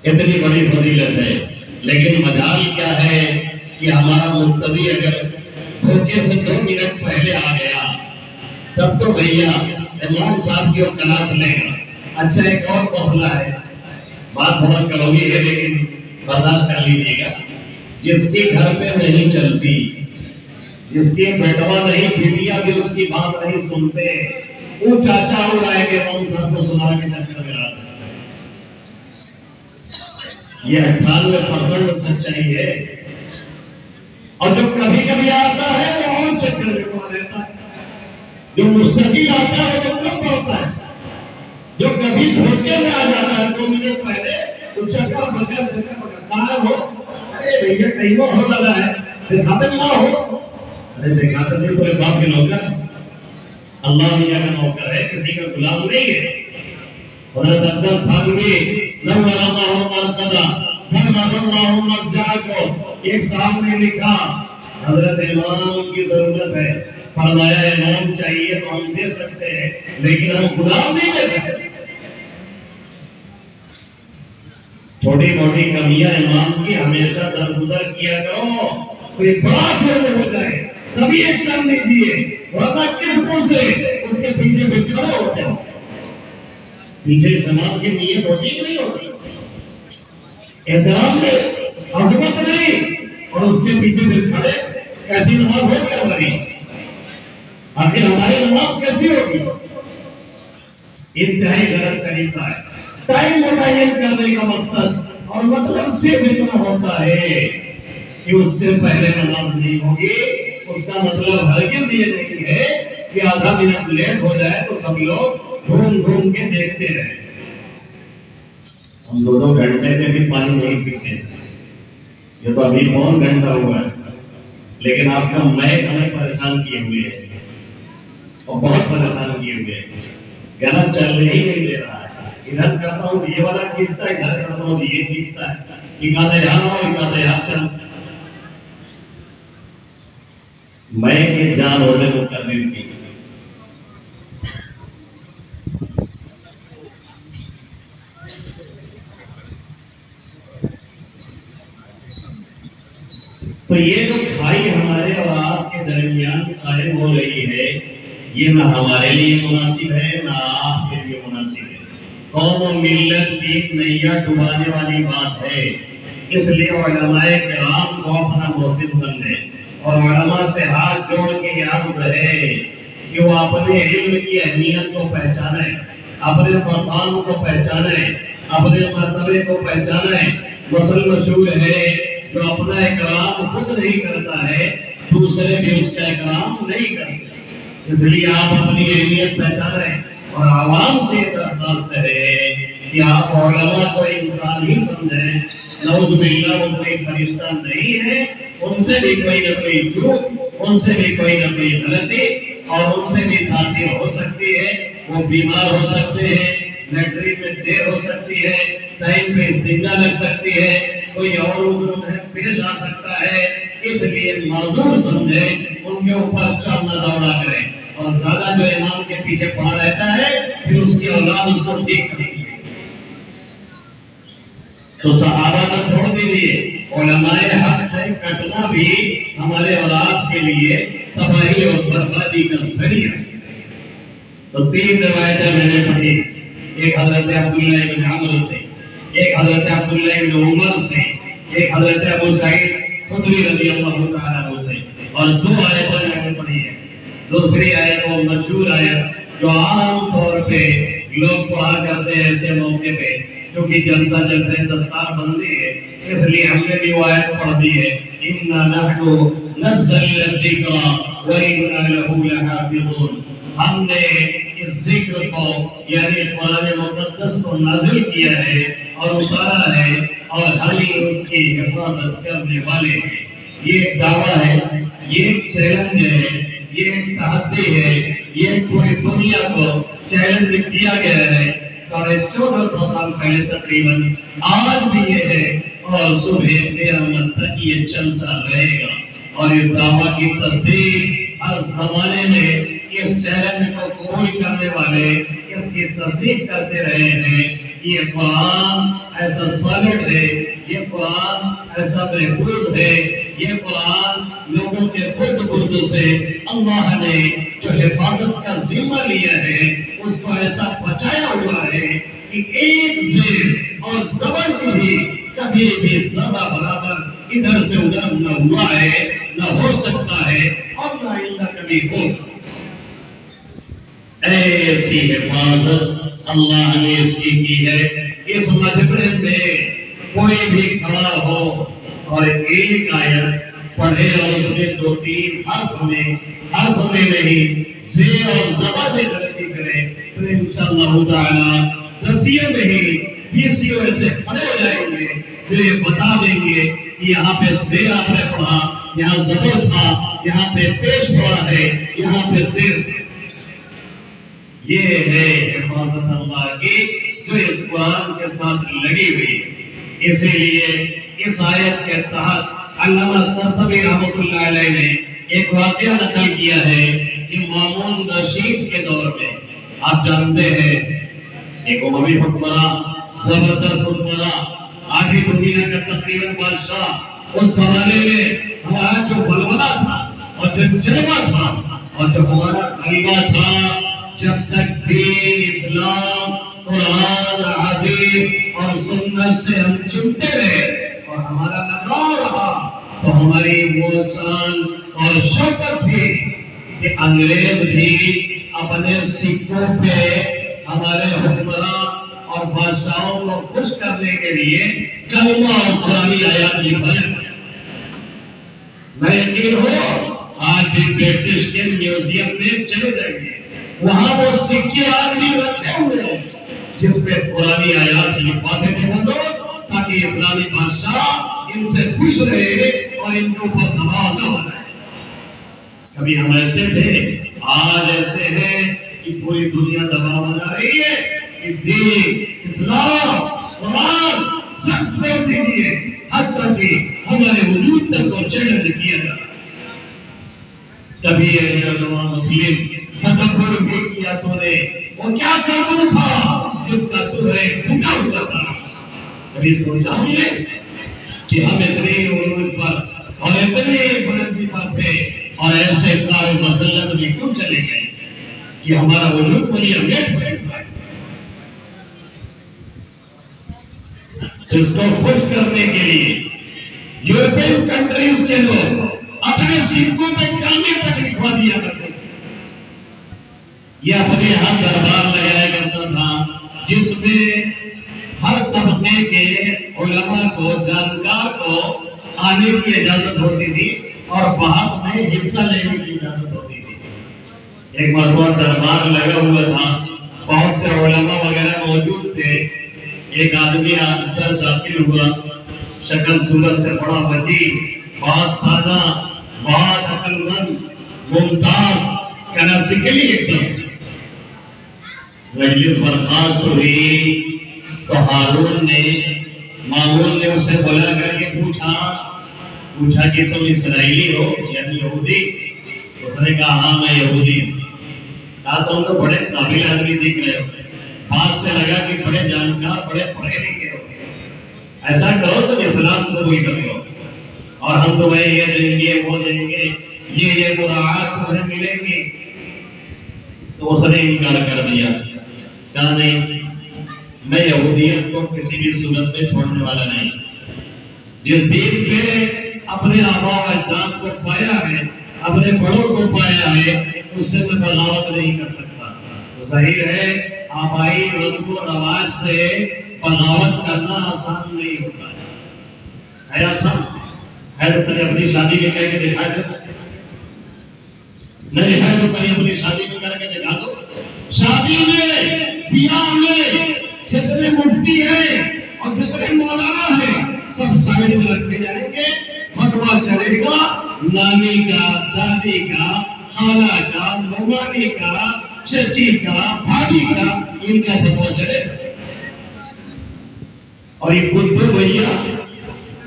اتنی بڑی فضیلت ہے، لیکن مجال کیا ہے کہ ہمارا مقتدی اگر دھوکے سے 2 منٹ پہلے آ گیا تب تو بھیا امام صاحب کی وہ کلاس لیں گا۔ اچھا ایک اور مسئلہ ہے، بات بہت کڑوی ہے لیکن برداشت کر لیجیے گا۔ جس کی گھر پہ نہیں چلتی، جس کی بیٹوا نہیں بیٹیاں بھی اس کی بات نہیں سنتے، وہ چاچا ہو رہا ہے کہ امام صاحب کو سنا کے چکر میں آتا ہے۔ یہ 98% سچائی ہے۔ اور جو کبھی کبھی آتا ہے وہ اور چکر میں رہتا ہے، جو مستقل آتا ہے وہ کم پڑتا ہے، جو کبھی دھوکے میں آ جاتا ہے 2 منٹ پہلے وہ چکر بغیر کہاں ہو؟ ارے بھیا کہیں وہ ہو لگا ہے، دکھاتے نہ ہو۔ ارے دکھاتے نہیں تو باپ کے نوکر، اللہ میاں کا نوکر ہے، کسی کا غلام نہیں ہے۔ حضرت اقدس تھانوی نور اللہ مرکزہ فرماتا اللہ مرجع کو ایک صاحب نے لکھا حضرت امام کی ضرورت ہے، فرمایا امام چاہیے تو ہم دے سکتے ہیں لیکن ہم غلام نہیں دے سکتے۔ تھوڑی موٹی کمیاں امام کی ہمیشہ درگزر کیا کرو، کوئی بڑا پھر ہو جائے تبھی ایکشن دیجیے، ورنہ کس منہ سے اس کے پیچھے بھی کھڑے ہوتے ہو۔ پیچھے سماج کی نیت ہوتی کہ نہیں ہوتی؟ احترام میں عظمت نہیں، اور اس کے پیچھے بھی کھڑے، کیسی نماز ہوگی ہماری؟ آخر ہماری نماز کیسی ہوگی؟ انتہائی غلط طریقہ ہے۔ ٹائم متعین کرنے کا مقصد اور مطلب صرف اتنا ہوتا ہے کہ اس سے پہلے نماز نہیں ہوگی، اس کا مطلب ہرگز یہ نہیں ہے کہ آدھا منٹ لیٹ ہو جائے تو سب لوگ گھوم گھوم کے دیکھتے رہے۔ ہم 2 گھنٹے میں بھی پانی نہیں پیتے، یہ تو ابھی کون گھنٹہ ہوا ہے، لیکن آپ کا میک ہمیں پریشان کیے ہوئے ہے اور بہت پریشان کیے ہوئے ہیں۔ گلا چل ہی نہیں دے رہا ہے، ادھر کرتا ہوں یہ والا کھینچتا ہے، ادھر کرتا ہوں یہ کھینچتا ہے، ایک آدھا یہاں ہو ایک آدھا یہاں چل۔ میں کے جان ہونے کو کرنے کی تو یہ جو کھائی ہمارے اور آپ کے درمیان قائم ہو رہی ہے، یہ نہ ہمارے لیے مناسب ہے نہ آپ کے لیے مناسب ہے۔ قوم و ملت کی نیا ڈبانے والی بات ہے، اس لیے علماء کرام کو اپنا محسن سمجھیں اور علماء سے ہاتھ جوڑ کے یہ عرض ہے کہ وہ اپنے علم کی اہمیت کو پہچانیں، اپنے مقام کو پہچانیں، اپنے مرتبے کو پہچانیں۔ مسل مشہور ہے جو اپنا اکرام خود نہیں کرتا ہے دوسرے بھی اس کا اکرام نہیں کرتے۔ اس لیے آپ اپنی اہمیت پہچانیں اور عوام سے درخواست ہے کہ آپ علماء کو انسان ہی سمجھیں، نعوذ باللہ وہ کوئی فرشتہ نہیں ہے، ان سے بھی کوئی نہ کوئی چوک، ان سے بھی کوئی نہ کوئی غلطی اور ان سے بھی تعطیل ہو سکتی ہے، وہ بیمار ہو سکتے ہیں، لیٹرین میں دیر ہو سکتی ہے، ٹائم پہ استنجا لگ سکتی ہے، کوئی اور عذر پیش آ سکتا ہے، اس لیے معذور سمجھیں، ان کے اوپر چلنا دوڑا کریں اور زیادہ جو امام کے پیچھے پڑا رہتا ہے پھر اس کی اولاد اس کو ٹھیک کرے گی۔ تو صحابہ کو چھوڑ دیجیے، علماء حق سے کٹنا بھی ہمارے اولاد کے لیے تباہی اور بربادی کا ذریعہ ہے۔ تو 3 روایتیں میں نے پڑھی، ایک حضرت عبداللہ بن عمر سے، ایک حضرت عبداللہ بن عمر سے، ایک حضرت ابو سعید خدری رضی اللہ تعالیٰ عنہ سے، اور 2 آیتیں میں نے پڑھی ہیں۔ دوسری آیت وہ مشہور آیت جو عام طور پہ لوگ پڑھا کرتے ہیں ایسے موقع پہ، کیونکہ جلسہ جلسے دستار بندی ہے، اس لیے ہم نے بھی وہ آیت پڑھ دی ہے، اِنَّا نَحْنُ نَزَّلْنَا الذِّكْرَ وَإِنَّا لَهُ لَحَافِظُونَ۔ ہم نے اس ذکر کو یعنی قرآن مقدس کو نازل کیا ہے اور اتارا ہے، اور ہم ہی اس کی حفاظت کرنے والے ہیں۔ یہ ایک دعویٰ ہے، یہ ایک چیلنج ہے، یہ ایک تحدی ہے، یہ پوری دنیا کو چیلنج کیا گیا ہے 1450 سال پہلے تقریباً، آج بھی یہ ہے اور صبح قیامت تک یہ چلتا رہے گا۔ اور اس دعویٰ کی تصدیق ہر زمانے میں اس چیلنج کو قبول کرنے والے اس کی تصدیق کرتے رہے ہیں۔ یہ قرآن ایسا سالڈ ہے، یہ قرآن ایسا محفوظ ہے، یہ قرآن لوگوں کے خود سے اللہ نے جو حفاظت کا ذمہ لیا ہے اس کو ایسا بچایا ہوا ہے کہ ایک زیر اور زبر بھی کبھی بھی ذرہ برابر ادھر سے ادھر نہ ہوا ہے، نہ ہو سکتا ہے، اور نہ آئندہ کبھی ہوگا۔ ایسی حفاظت اللہ نے اس کی ہے۔ اس مجمع میں کوئی بھی کھڑا ہو اور ایک آیت پڑھے اور اس میں 2-3 حرف میں نہیں زیر اور زبر میں غلطی کرے تو انشاءاللہ تعالی 10 میں ہی 20 ایسے کھڑے ہو جائیں گے جو یہ بتا دیں گے کہ یہاں پہ زیر آپ نے پڑھا، یہاں زبر تھا، یہاں پہ پیش پڑا ہے، یہاں پہ زیر تھا۔ یہ ہے حفاظت اللہ کی جو اس قرآن کے ساتھ لگی ہوئی ہے۔ اسی لیے اس آیت کے تحت علامہ قرطبی رحمۃ اللہ علیہ نے ایک واقعہ نقل کیا ہے کہ مامون رشید کے دور میں، آپ جانتے ہیں ایک اموی حکمراں، زبردست حکمراں، آدھی دنیا کا تقریباً بادشاہ، اس زمانے میں ہمارا جو بلبلہ تھا اور جو جلوہ تھا اور جو ہمارا غلبہ تھا، جب تک دین اسلام قرآن حدیث اور سنت سے ہم چنتے رہے اور ہمارا لگاؤ رہا تو ہماری وہ شان اور شوکت تھی کہ انگریز بھی اپنے سکوں پہ ہمارے حکمراں اور بادشاہوں کو خوش کرنے کے لیے کلمہ اور قرآنی آیات لکھا۔ میں یقین ہو آج بھی برٹش کے میوزیم میں چلے جائیے، وہاں وہ سکے آج بھی رکھے ہوئے ہیں جس پہ قرآنی آیات لکھواتے تھے وہ لوگ، تاکہ اسلامی بادشاہ ان سے خوش رہے اور ان کے اوپر دباؤ نہ بنائے۔ کبھی ہم ایسے تھے، آج ایسے ہیں کہ پوری دنیا دباؤ بنا رہی ہے کہ دین اسلام قرآن سب چھوڑ دیجیے، حتیٰ کہ ہمارے وجود تک کو چیلنج کیا جا رہا ہے۔ کبھی مسلم تدبر بھی کیا تو نے، وہ کیا قانون تھا جس کا تمہیں ٹوٹا ہوا تھا؟ کبھی سوچا ہم نے کہ ہم اتنے عروج پر اور اتنے بلندی پر تھے اور ایسے کار مسلط میں کیوں چلے گئے کہ ہمارا وجود پوری امیت ہوا ہے؟ اس کو خوش کرنے کے لیے یورپین کنٹریز کے لوگ اپنے سکوں پہ کلمے تک لکھوا دیا کرتے تھے۔ یہ اپنے یہاں دربار لگایا کرتا تھا جس میں ہر طبقے کے علماء کو، جانکار کو آنے کی اجازت ہوتی تھی اور بحث میں حصہ لینے کی اجازت ہوتی تھی۔ ایک مرتبہ دربار لگا ہوا تھا، بہت سے علماء وغیرہ موجود تھے۔ ایک آدمی اندر داخل ہوا، شکل صورت سے بڑا وجیح، بہت تازہ، بہت عقل مند، ممتاز، کلاسیکلی ایک دم۔ مجلس برخاست ہوئی تو ہارون نے، مامون نے اسے بلا کر کے پوچھا کہ تم اسرائیلی ہو یعنی یہودی؟ اس نے کہا ہاں میں یہودی ہوں۔ کہا تم تو بڑے قابل آدمی دکھ رہے ہو، بات سے لگا کہ بڑے جانکار، بڑے پڑھے لکھے ہو۔ ایسا کرو تو اسلام کو کوئی کرو، اور ہم تمہیں یہ دیں گے وہ دیں گے، یہ مراعات تمہیں ملے گی۔ تو اس نے انکار کر دیا، کہا نہیں، میں یہودیت کو کسی بھی صورت میں چھوڑنے والا نہیں۔ جس دین پہ اپنے آبا و اجداد کو پایا ہے، اپنے بڑوں کو پایا ہے، اس سے میں بغاوت نہیں کر سکتا۔ ظاہر ہے آبائی رسم و رواج سے بغاوت کرنا آسان نہیں ہوتا ہے آسان ہے تو تمہیں اپنی شادی میں کہہ کے دکھا دو، نہیں ہے تو کہیں اپنی شادی میں کر کے دکھا دو۔ شادی میں بیاہ میں جتنے مفتی ہیں اور جتنے مولانا ہیں سب سائڈ میں رکھے جائیں گے، فتوا چلے گا، نانی کا، دادی کا، خالہ کا، ممانی کا، چچی کا، بھابھی کا، ان کا فتوا چلے گا۔ اور یہ بدھو بھیا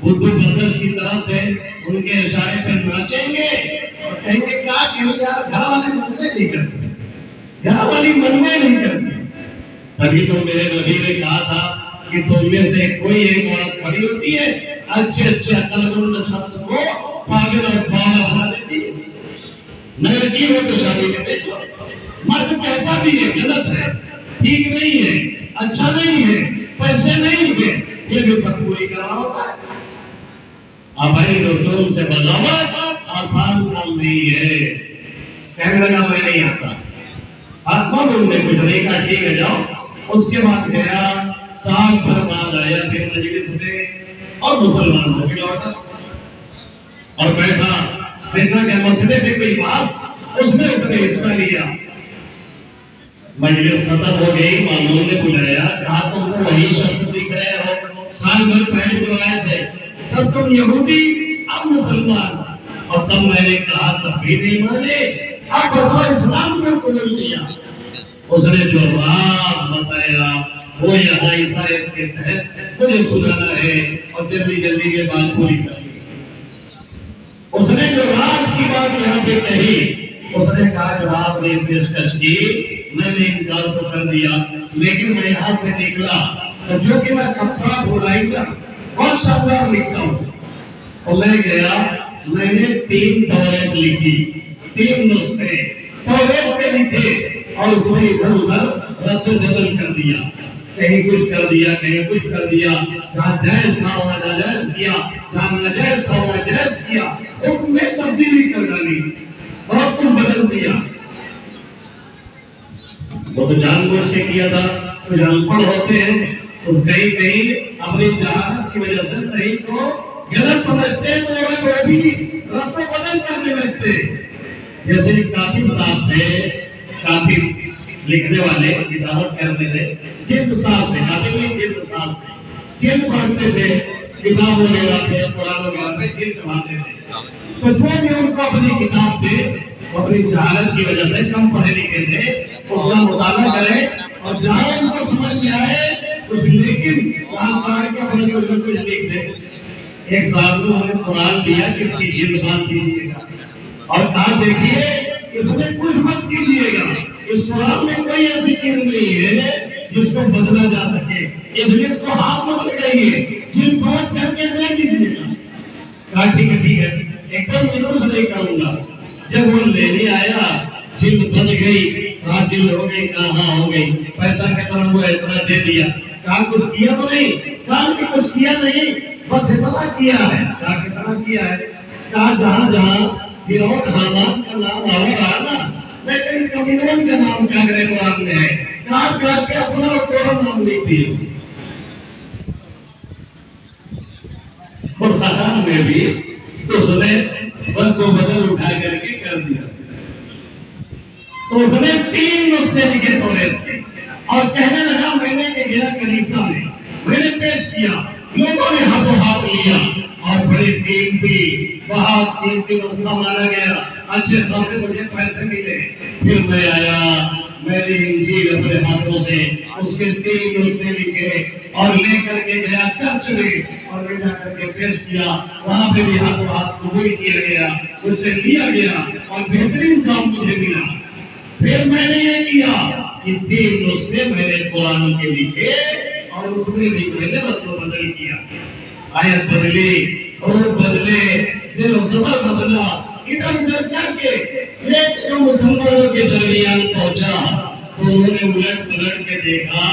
بدھو بردرس کی طرح سے ان کے اشارے پہ ناچیں گے اور کہیں گے کیا کہ یار گھر والے مننے نہیں کرتے، گھر والی مننے نہیں کرتے۔ تبھی تو میرے نبی نے کہا تھا کہ تم میں سے کوئی ایک عورت کھڑی ہوتی ہے اچھے اچھے عقل مند شخص کو پاگل اور باولا بنا دیتی ہے، نئے کی ہو تو شادی میں دیکھو۔ مرد کہتا بھی ہے غلط ہے، ٹھیک نہیں ہے، اچھا نہیں ہے، پیسے نہیں ہے، یہ بھی سب پوری کرنا ہوتا ہے۔ آبائی رسول سے بغاوت آسان کام نہیں ہے۔ کہنے لگا میں نہیں آتا، آتما بولنے کچھ نہیں، کہا ٹھیک ہے جاؤ۔ اس کے بعد گیا، سال بھر بعد آیا پھر مجلس میں اور مسلمان ہو کے لوٹا اور بیٹھا، دیکھا کہ مسئلے پہ کوئی بات، اس میں اس نے حصہ لیا۔ مجلس ختم ہو گئی، معلوم نے بلایا، کہا تم کو وہی شخص دکھ رہے ہو سال بھر پہلے بلائے تھے، تب تم یہودی اب مسلمان، اور تب میں نے کہا تب بھی نہیں مانے، اب بتاؤ اسلام کو قبول کیا۔ اس نے جو راز بتایا وہ یہاں عیسائیت کے تحت مجھے سنانا ہے اور جلدی جلدی کے بات پوری کرنی ہے۔ اس نے جو راز کی بات یہاں پہ کہی، اس نے کہا کہ آپ نے پیشکش کی، میں نے انکار تو کر دیا، لیکن میں یہاں سے نکلا تو جو کہ میں خطرات ہو رہی تھا بہت شاندار لکھتا ہوں، اور میں گیا، میں نے 3 توریت لکھی، 3 نسخے توریت کے لکھے اور اس میں ادھر ادھر رد بدل کر دیا، کہیں کچھ کر دیا، کہیں کچھ کر دیا، جہاں جائز تھا وہاں ناجائز کیا، جہاں ناجائز تھا وہاں جائز کیا، حکم میں تبدیلی کر ڈالی، بہت کچھ بدل دیا۔ وہ تو جان بوجھ کے کیا تھا، کچھ ان پڑھ ہوتے ہیں اس کہیں کہیں اپنی جہالت کی وجہ سے صحیح کو غلط سمجھتے ہیں تو وہ بھی رد و بدل کرنے لگتے ہیں۔ جیسے کاتب صاحب تھے، کاتب لکھنے والے، کتابت کرتے تھے، جلد صاحب تھے، کاتب نہیں جلد صاحب تھے، جلد پڑھتے تھے، کتاب وغیرہ پہ، قرآن وغیرہ پہ جلد پڑھاتے تھے۔ تو جو بھی ان کو اپنی کتاب پہ اپنی جہالت کی وجہ سے کم پڑھے لکھے تھے، اس کا مطالعہ کریں اور جہاں ان کو سمجھ میں آئے کچھ، لیکن وہاں پڑھ کے اپنے کچھ لکھ دیں۔ ایک صاحب کو ہمیں قرآن دیا کہ اس کی جلد بات کیجیے گا، اور کہا دیکھیے اس میں کچھ مت کیجیے گا، اس قرآن میں کوئی ایسی چیز نہیں ہے جس کو بدلا جا سکے، اس لیے اس کو ہاتھ مت لگائیے، جلد بات کر کے دے دیجیے گا۔ کہا ٹھیک ہے ٹھیک ہے، ایک دم ضرور سے نہیں کروں گا۔ جب وہ لینے آیا، جلد بن گئی، کہا جلد ہو گئی، کہا ہاں ہو گئی، پیسہ کتنا ہوا اتنا دے دیا۔ کہا کچھ کیا تو نہیں؟ کہا کہ کچھ کیا نہیں، بس اتنا کیا ہے۔ کہا کتنا کیا ہے؟ کہا جہاں جہاں فرعون حامان کا نام آ رہا نا، میں کہیں کمینون کا نام کیا کرے قرآن میں ہے، کہا کر کے اپنا اور تیرا نام لکھ دیا۔ قرآن میں بھی اس نے بد کو بدل اٹھا کر کے کر دیا۔ تو اس نے 3 نسخے لکھے توریت کے اور کہنے لگا میں نے کہ گیا کنیسہ میں نے پیش کیا، لوگوں نے ہاتھوں ہاتھ لیا اور بڑے قیمتی بہت قیمتی نسخہ مانا گیا، اچھے خاصے مجھے پیسے ملے۔ پھر میں آیا، میں نے انجیل اپنے ہاتھوں سے اس کے 3 نسخے لکھے اور لے کر کے گیا چرچ میں اور لے جا کر کے پیش کیا، وہاں پہ بھی ہاتھوں ہاتھ قبول کیا گیا، اس سے لیا گیا اور بہترین کام مجھے ملا۔ پھر میں نے یہ کیا کہ 3 نسخے میں نے قرآن کے لکھے اور اس میں بھی میں نے رد و بدل کیا، آیت بدلی، حروف بدلے، زیر و زبر بدلا، ادھر ادھر کر کے ایک جو مسلمانوں کے درمیان پہنچا تو انہوں نے الٹ پلٹ کے دیکھا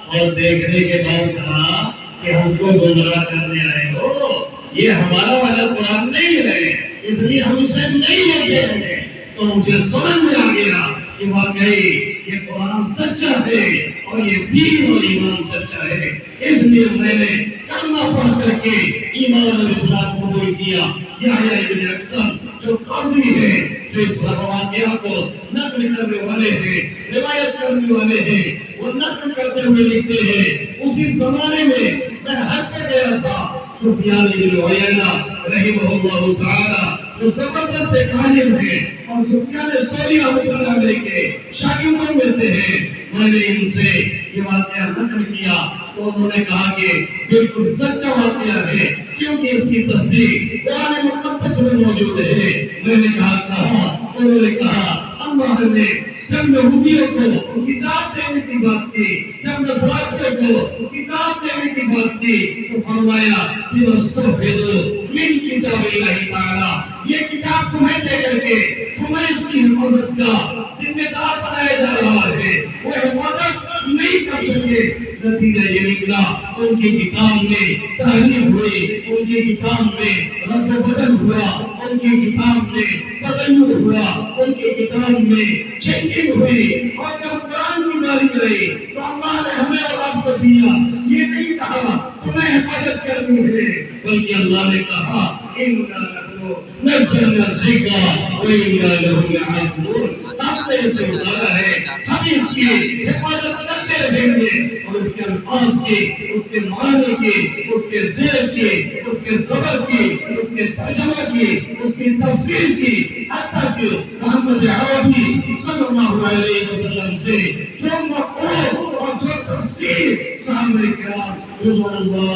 اور دیکھنے کے بعد کہا کہ ہم کو گمراہ کرنے آئے ہو، یہ ہمارا والا قرآن نہیں ہے، اس لیے ہم اسے نہیں لیتے ہیں۔ تو مجھے سمجھ میں آ گیا کہ واقعی یہ قرآن سچا ہے اور یہ دین اور ایمان سچا ہے، اس لیے میں نے کلمہ پڑھ کر کے ایمان اور اسلام قبول کیا۔ یحییٰ ابن اکثر جو قاضی ہے، جو اس واقعہ کو نقل کرنے والے ہیں، روایت کرنے والے ہیں، وہ نقل کرتے ہوئے لکھتے ہیں اسی زمانے میں حج پہ گیا تھا سفیان بن عیینہ رحمہ اللہ تعالی، جو زبردست عالم ہے اور سفیان ثوری رحمۃ اللہ علیہ کے شاگردوں میں سے ہیں۔ میں نے ان سے یہ واقعہ نقل کیا تو انہوں نے کہا کہ بالکل سچا واقعہ ہے، کیونکہ اس کی تصدیق قرآن مقدس میں موجود ہے۔ میں نے کہا انہوں نے کہا اللہ نے جب یہودیوں کو کتاب دینے کی بات کی، جب نصاریوں کو کتاب دینے کی بات کی تو فرمایا کہ استغفروا من کتاب اللہ تعالی، یہ کتاب تمہیں دے کر کے تمہیں اس کی حفاظت کا ذمہ دار بنایا جا رہا ہے، وہ حفاظت نہیں کر سکے۔ نتیجہ یہ نکلا ان کی کتاب میں تحریف ہوئی، ان کی کتاب میں رد و بدل ہوا، ان کی کتاب میں تغیر ہوا، ان کی کتاب میں چینجنگ ہوئی، اور جب قرآن کی باری رہی تو اللہ نے ہمیں اور آپ کو دیا، یہ نہیں کہا تمہیں حفاظت کرنی ہے، بلکہ اللہ نے کہا اِنَّا نَحْنُ نَزَّلْنَا الذِّكْرَ وَإِنَّا لَهُ لَحَافِظُونَ۔ ہم نے اسے اتارا ہے، ہم اس کی حفاظت کرتے رہیں گے، اور اس کے الفاظ کی، اس کے معنی کی، اس کے ذیل کی، اس کے زبر کی، اس کے ترجمہ کی، اس کی تفسیر کی، حتیٰ کہ محمد عربی صلی اللہ علیہ وسلم سے جو مقول اور جو تفسیر صحابہ کرام رضوان اللہ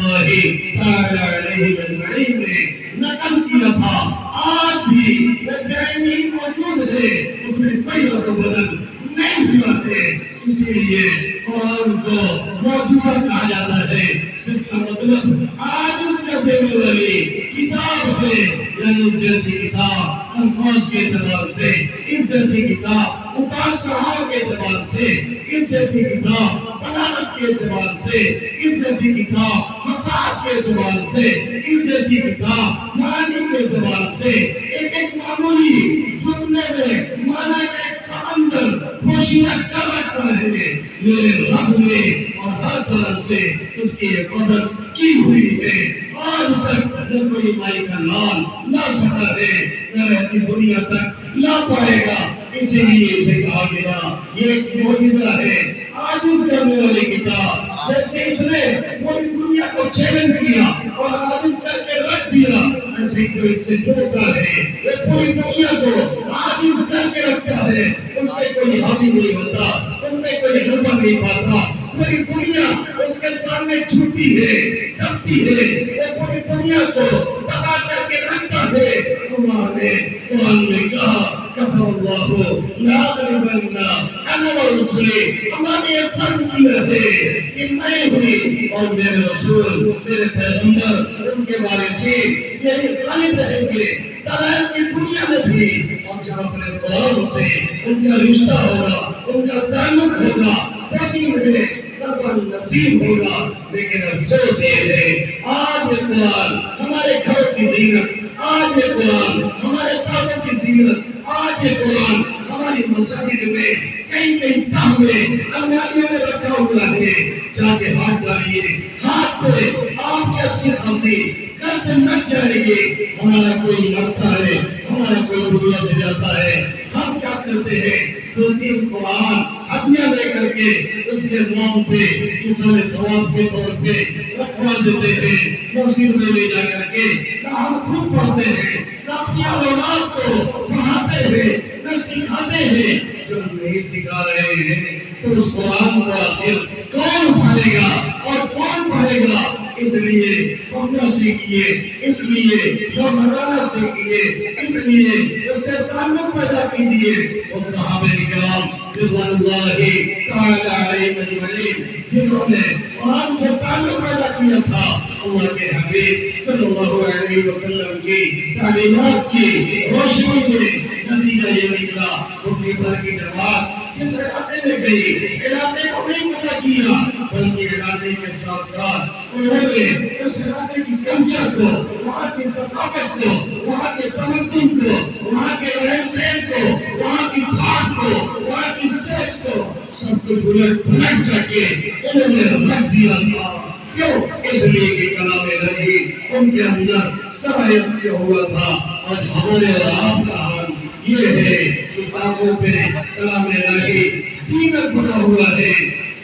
تعالی علیہ اجمعین نے نقل کیا تھا، آج بھی وہ دائمی موجود ہے، اس میں کوئی رد و بدل نہیں ہوا ہے۔ اسی لیے قرآن کو معجزہ کہا جاتا ہے، جس کا مطلب آج اس کا دینے والی کتاب ہے، یعنی جیسی کتاب الفاظ کے اعتبار سے، اس جیسی کتاب اتار چڑھاؤ کے اعتبار سے، اس جیسی کتاب بلاغت کے اعتبار سے، اس جیسی کتاب مساحت کے اعتبار سے، اس جیسی کتاب معنی کے اعتبار سے، ایک معمولی جملے میں معنی کا ایک سمندر پوشیدہ کر رکھا ہے میرے رب نے، اور ہر طرف سے اس کی حفاظت کی ہوئی ہے۔ آج تک جب کوئی مائی کا لال لا سکا ہے، نہ رہتی دنیا تک لا پائے گا، اسی لیے اسے کہا گیا یہ ایک معجزہ ہے۔ آج اس کرنے والی کتاب جیسے اس نے پوری دنیا کو چیلنج کیا اور عاجز کر کے رکھ دیا، ایسے جو اس سے جڑتا ہے وہ پوری دنیا کو عاجز کر کے رکھتا ہے، اس پہ کوئی حاوی نہیں ہوتا، اس میں کوئی غلبہ نہیں پاتا، پوری دنیا اس کے سامنے جھکتی ہے، دبتی ہے، وہ پوری دنیا کو دبا کر کے رکھتا ہے۔ اللہ نے قرآن میں کہا کفر اللہ لا غلبن انا ورسولی، اللہ نے یہ فرض کیا ہے کہ میں بھی اور میرے رسول، میرے پیغمبر، ان کے وارثین یہی غالب رہیں گے دلائل کی دنیا میں بھی، اور جب اپنے قرآن سے ان کا رشتہ ہوگا، ان کا تعلق ہوگا، تبھی مجھے سفر نصیب ہوگا۔ لیکن افسوس یہ ہے آج یہ قرآن ہمارے گھروں کی زینت، آج یہ قرآن ہمارے کاموں کی زینت، آج یہ قرآن ہماری مساجد میں کئی کئی تحمے الماریوں میں رکھا ہوا ہے، جا کے ہاتھ ڈالیے، ہاتھ پہ آپ کی اچھی خاصی کرد لگ جائے گی۔ ہمارا کوئی مرتا ہے، ہمارا کوئی دنیا سے جاتا ہے، ہم کیا کرتے ہیں؟ دو تین قرآن ہدیہ لے کر کے اس کے نام پہ دوسرے ثواب کے طور پہ رکھوا دیتے ہیں، مسجد میں لے جا کر کے نہ ہم خود پڑھتے ہیں، نہ اپنی اولاد کو پڑھاتے ہیں، نہ سکھاتے ہیں۔ جب نہیں سکھا رہے ہیں تو اس قرآن کو آخر کون پڑھے گا اور کون پڑھے گا؟ اس لیے پڑھنا سیکھیے، اس لیے بنانا سیکھیے، اس لیے اس سے تعلق پیدا کیجیے۔ اور صحابہ کرام رضوان اللہ تعالی علیہم اجمعین جنہوں نے قرآن سے تعلق پیدا کیا تھا، اللہ کے حبیب صلی اللہ علیہ وسلم کی تعلیمات کی روشنی میں نتیجہ یہ نکلا، ان کی بھر کی جماعت جس علاقے میں گئی، علاقے کو نہیں پتہ کیا، بلکہ علاقے کے ساتھ ساتھ انہوں نے اس علاقے کی کلچر کو، وہاں کی ثقافت کو، وہاں کے تمدن کو، وہاں کے رہن سہن کو، وہاں کی بات کو، وہاں کی سوچ کو سب کچھ الٹ پلٹ کر کے انہوں نے رکھ دیا تھا۔ کیوں؟ اس لیے کہ کلام الہی ان کے اندر سرایت کیا ہوا تھا۔ آج ہمارے اور آپ کا حال یہ ہے کہ کتابوں پہ کلام الہی زینت بنا ہوا ہے،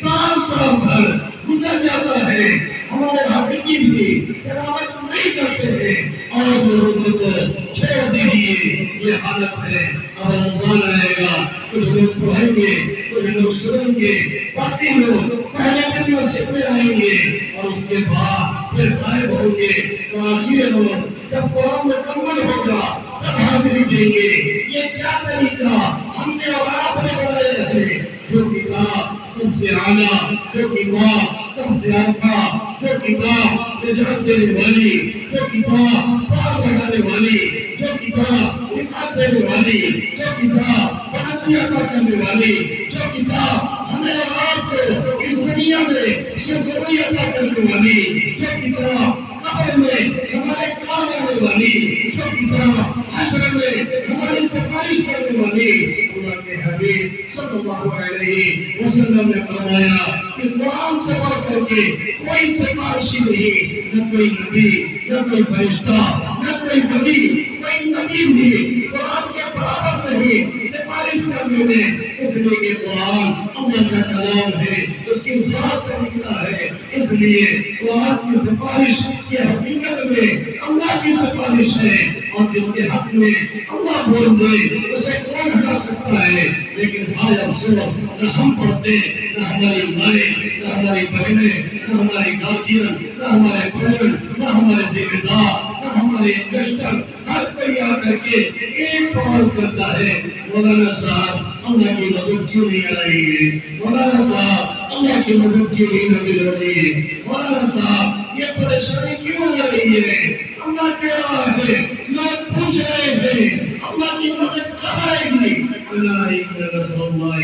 سال سال بھر گزر جاتا ہے، ہمارے حقیقی بھی تلاوت نہیں کرتے ہیں، اور لوگوں کو چھوڑ دیجیے۔ یہ حالت ہے۔ اب رمضان آئے گا، کچھ لوگ پڑھیں گے، کچھ لوگ سنیں گے، باقی لوگ پہلے دن مسجد میں آئیں گے اور اس کے بعد پھر غائب ہوں گے۔ تو آخر لوگ جب قرآن مکمل ہوگا تب حاضری دیں گے۔ یہ کیا طریقہ ہم نے اور آپ نے بنایا ہے؟ جو کتاب سب سے اعلیٰ، جو کتاب سب سے ارقا، جو کتاب نجات دینے والی، جو کتاب پار بڑھانے والی، جو کتاب نکات دینے والی، جو کتاب بلندی عطا کرنے والی، جو کتاب ہمیں اور آپ کو اس دنیا میں شکریہ عطا کرنے والی، جو کتاب قبر میں ہمارے کام آنے والی، جو کتاب حشر میں ہماری سفارش کرنے والی، اللہ کے حبیب صلی اللہ علیہ وسلم نے فرمایا کہ قرآن سے بڑھ کر کے کوئی سفارشی نہیں، نہ کوئی نبی، نہ کوئی فرشتہ، نہ کوئی ولی، کوئی نبی بھی قرآن کے برابر نہیں سفارش کرنے میں۔ اس لیے کہ قرآن اللہ کا کلام ہے، اس کی ذات سے نکلا ہے، اس لیے قرآن کی سفارش کی حقیقت میں اللہ کی سفارش ہے، اور جس کے حق میں اللہ بول دے اسے کون ہٹا سکتا ہے؟ لیکن بھائی افسوس، نہ ہم پڑھتے، نہ ہماری مائیں، نہ ہماری بہنیں، نہ ہماری گارجین، نہ ہمارے بہن، نہ ہمارے ذمہ دار، نہ ہمارے انویسٹر، ہر کوئی آ کر کے ایک سوال کرتا ہے، مولانا صاحب اللہ کی مدد کیوں نہیں آ رہی ہے؟ مولانا صاحب اللہ کی مدد کیوں نہیں نظر ہو رہی ہے؟ مولانا صاحب یہ پریشانی کیوں آ رہی ہے؟ اللہ کہہ رہا ہے، لوگ پوچھ رہے ہیں اللہ کی مدد کب آئے گی؟ اللہ نصر اللہ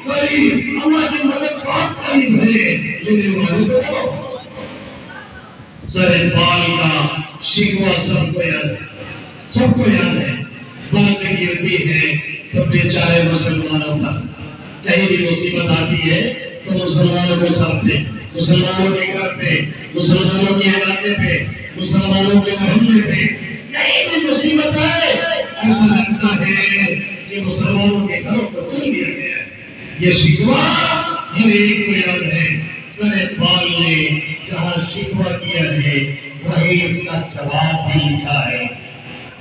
قریب، اللہ کی مدد بہت قریب ہے، لینے والے تو کرو۔ سر بال کا شکوہ سب کو یاد ہے، سب کو یاد ہے، بات گرتی ہے تو بیچارے مسلمانوں پر کہیں بھی مصیبت آتی ہے تو مسلمانوں کو سامنے، مسلمانوں کے گھر پہ، مسلمانوں کے علاقے پہ، مسلمانوں کے محلے پہ کہیں بھی مصیبت آئے ایسا لگتا ہے کہ مسلمانوں کے گھروں کو توڑ دیا گیا ہے۔ یہ شکوہ ہر ایک کو یاد ہے۔ سر اقبال نے جہاں شکوہ کیا ہے وہی اس کا جواب بھی لکھا ہے۔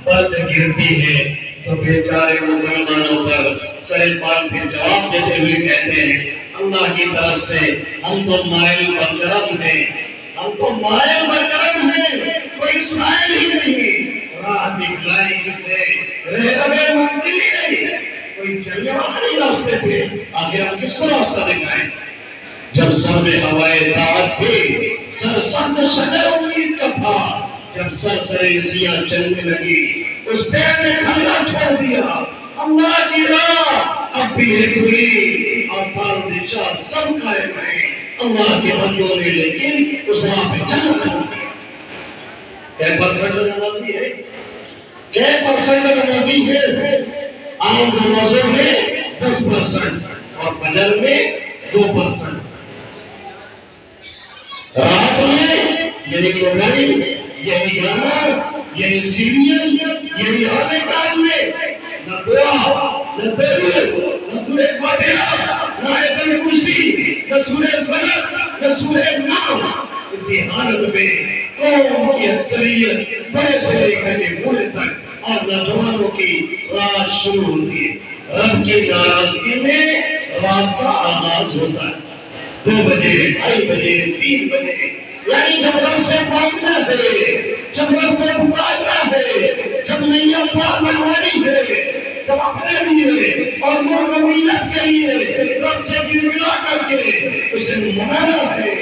برد گرتی ہے تو بیچارے مسلمانوں پر سر اقبال پھر جواب دیتے ہوئے کہتے ہیں، اللہ کی طرف سے ہم تو مائل برکرم ہیں، ہم تو مائل برکرم ہیں، کوئی سائل ہی نہیں، راہ دکھلائی کسے رہبر منزل ہی نہیں ہے، کوئی چلنے والا نہیں راستے پہ، آگے ہم کس کو راستہ دکھائیں؟ جب سر میں ہوائے طاعت تھی، سر سبز شجر امید کا تھا، جب سر سیاہ چلنے لگی اس پیر نے کھلا چھوڑ دیا۔ اللہ کی راہ اب بھی ہے کھلی، آثار نشان سب قائم ہیں، اللہ کے بندوں نے لیکن اس راہ پہ چل کر کیا پرسنٹ نمازی ہے، کیا پرسنٹ نمازی ہے؟ عام نمازوں میں 10% اور فجر میں 2%، رات میں یہی موبائل، یہی گانا، یہی سیریل، یہی آنے کام میں نہ دعا، نہ تحریر، نہ سورہ فاتحہ، نہ آیت الکرسی، نہ سورہ فلق، نہ سورہ ناس۔ اسی حالت میں قوم کی اکثریت بڑے سے لے کر کے بوڑھے تک اور نوجوانوں کی رات شروع ہوتی ہے۔ رب کی ناراضگی میں رات کا آغاز ہوتا ہے، 2 بجے، 2:30 بجے، 3 بجے یعنی جب رب سے مانگنا ہے، جب رب کو پکارنا ہے، جب نیا پار منوانی ہے، جب اپنے لیے اور مرغمیت کے لیے رب سے ملا کر کے اسے منانا ہے،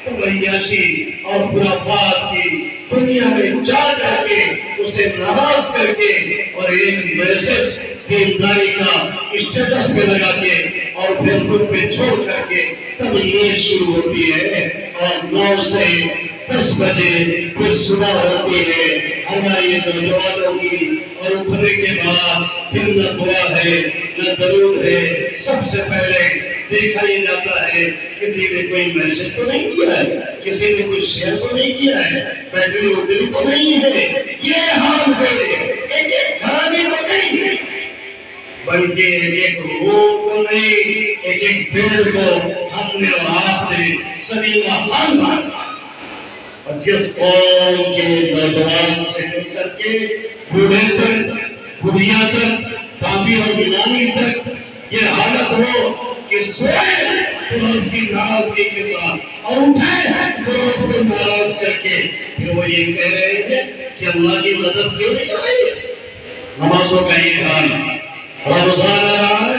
تو عیاشی اور خرافات کی دنیا میں جا کے اسے ناراض کر کے اور ایک میسج دینداری کا اسٹیٹس پہ لگا کے اور فیس بک پہ چھوڑ کر کے تب یہ شروع ہوتی ہے، اور 9 سے 10 بجے پھر صبح ہوتی ہے ہماری نوجوانوں کی، اور اٹھنے کے بعد پھر نہ دعا ہے نہ درود ہے، سب سے پہلے دیکھا یہ جاتا ہے کسی نے کوئی میسج تو نہیں کیا ہے، کسی نے کوئی شیئر تو نہیں کیا ہے، بیٹری ادھری تو نہیں ہے۔ یہ حال ہے ایک ایک گھرانے کو نہیں، بلکہ ایک ایک روح کو نہیں، ایک ایک پیڑ کو ہم نے اور آپ نے سبھی کا حال مانا۔ اور جس قوم کے نوجوان سے لے کر کے بوڑھے تک، بڑھیا تک، دادی اور نانی تک یہ حالت ہو کہ سوئے تو رب کی ناراضگی کے ساتھ اور اٹھے تو رب کو ناراض کر کے پھر وہ یہ کہہ رہے ہیں کہ اللہ کی مدد کیوں نہیں کر رہی ہے۔ نمازوں کا یہ حال، رمضان آ رہا ہے،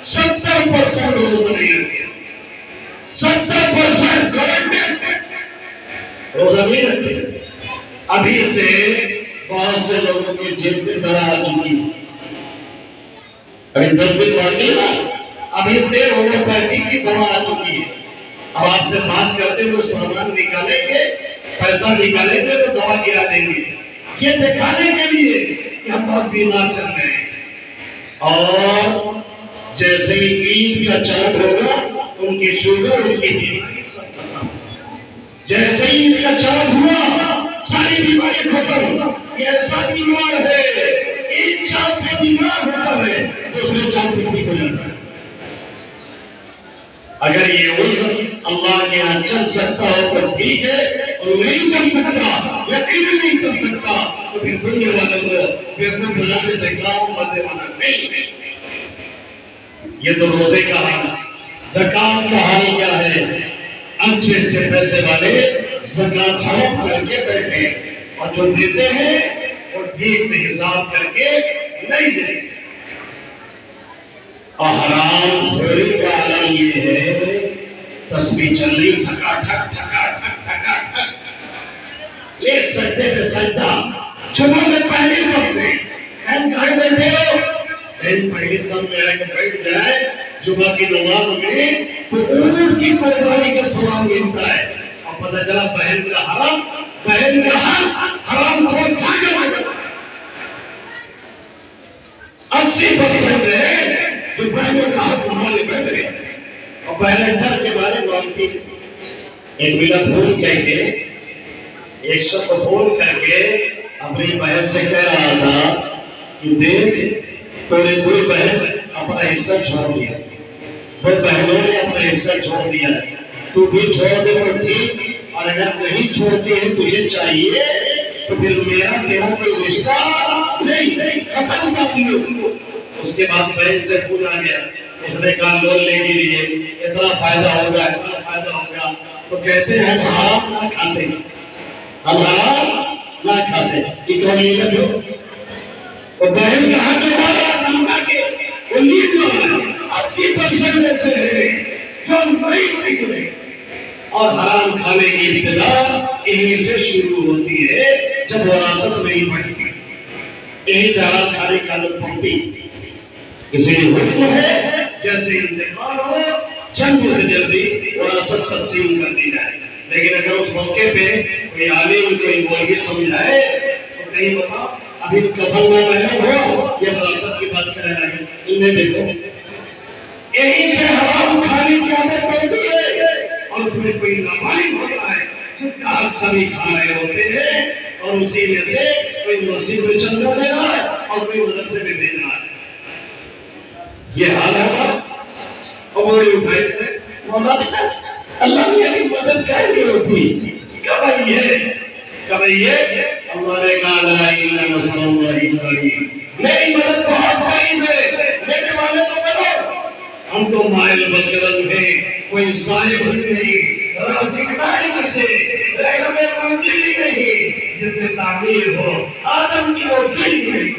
70% روزہ نہیں رکھتے، 70% روزہ نہیں رکھتے۔ ابھی سے بہت سے لوگوں کی جیب میں درا آ چکی ہے، ابھی 10 دن باقی ہے، ابھی سے ہومیوپیتھی کی دوا آ چکی ہے۔ اب آپ سے بات کرتے ہوئے سامان نکالیں گے، پیسہ نکالیں گے تو دوا گرا دیں گے، یہ دکھانے کے لیے کہ ہم بہت بیمار چل رہے ہیں۔ اور جیسے ہی عید کا چاند ہوگا ان کی شوگر، ان کی بیماری سب ختم، جیسے ہی عید کا چاند ہوا ساری بیماری ختم۔ یہ ایسا بیمار ہے، ایک چاند پہ بیمار ہوتا ہے دوسرے چاند پہ ٹھیک ہو جاتا ہے۔ اگر یہ عذر اللہ کے یہاں چل سکتا ہو تو ٹھیک ہے، اور نہیں چل سکتا، یقین نہیں چل سکتا، تو پھر دنیا والوں کو بیوقوف بنانے سے کام بننے والا نہیں ہے۔ یہ تو روزے کا حال ہے۔ زکات کا حال کیا ہے؟ اچھے اچھے پیسے والے زکات حرام کر کے بیٹھے، اور جو دیتے ہیں وہ ٹھیک سے حساب کر کے نہیں دیتے۔ اور حرام خوری کا عالم یہ ہے، تسبیح چل رہی ٹھکا ٹھک ٹھکا ٹھک ٹھکا ٹھک، ایک سجدے پہ سجدہ، جمعہ میں پہلی سب میں کہیں بیٹھے ہو، پہلی سب میں آئے کہ بیٹھ جائے جمعہ کی نماز میں تو اونٹ کی قربانی کا ثواب ملتا ہے، اور پتہ چلا بہن کا حرام، بہن کا حرام خور کھا کے بیٹھا ہے۔ 80% ہے جو بہنوں کا حق مالے بیٹھ گئے، اور پہلے ڈر کے بارے مانگتی تھی۔ ایک ملا فون کہہ کے، ایک شخص فون کر کے اپنی بہن سے کہہ رہا تھا کہ دیکھ تیرے کوئی بہن اپنا حصہ چھوڑ دیا، وہ بہنوں نے اپنا حصہ چھوڑ دیا ہے، تو بھی چھوڑ دے تو ٹھیک، اور اگر نہیں چھوڑتے ہیں تجھے چاہیے تو پھر میرا تیرا کوئی رشتہ نہیں، ختم کر دیو۔ اس کے بعد بہن سے پوچھا گیا، اس نے کہا لون لے کے لیے اتنا فائدہ ہوگا، اتنا فائدہ ہوگا، تو کہتے ہیں ہم حرام نہ کھاتے، ہم حرام نہ کھاتے، یہ کون یہ لگو؟ اور بہن کا حق ہمارا نمبر کے 80% میں سے ہے جو نہیں کرے، اور حرام کھانے کی ابتدا انہی سے شروع ہوتی ہے جب وراثت نہیں بڑھتی، یہی سے حرام کھانے کی عادت پڑتی۔ اسی لیے حکم ہے جیسے انتقال ہو جلدی سے جلدی وراثت تقسیم کر دی جائے، لیکن اگر اس موقع پہ کوئی عالم کوئی مولوی سمجھائے تو کہیں بتا ابھی کفن میں محرم ہو، یہ وراثت کی بات کر رہا ہے، انہیں دیکھو یہیں سے حرام کھانے کی عادت پڑتی ہے، اور اس میں کوئی نامعلوم ہوتا ہے جس کا حق سبھی کھا رہے ہوتے ہیں، اور اسی میں سے کوئی مسجد میں چندہ دے رہا ہے اور کوئی مدرسے میں دے رہا ہے۔ یہ حال ہے اور وہ اٹھائے تھے اللہ میاں کی مدد کیا نہیں ہوتی، کب یہ اللہ نے کہا لا الہ الا اللہ، میری مدد بہت قریب ہے، میرے والے تو کرو، ہم تو مائل بدرنگ ہیں، کوئی صاحب نہیں، اور دکھائی مجھے لیکن میں منزل ہی نہیں جس سے تعمیر ہو آدم کی وہ دل نہیں.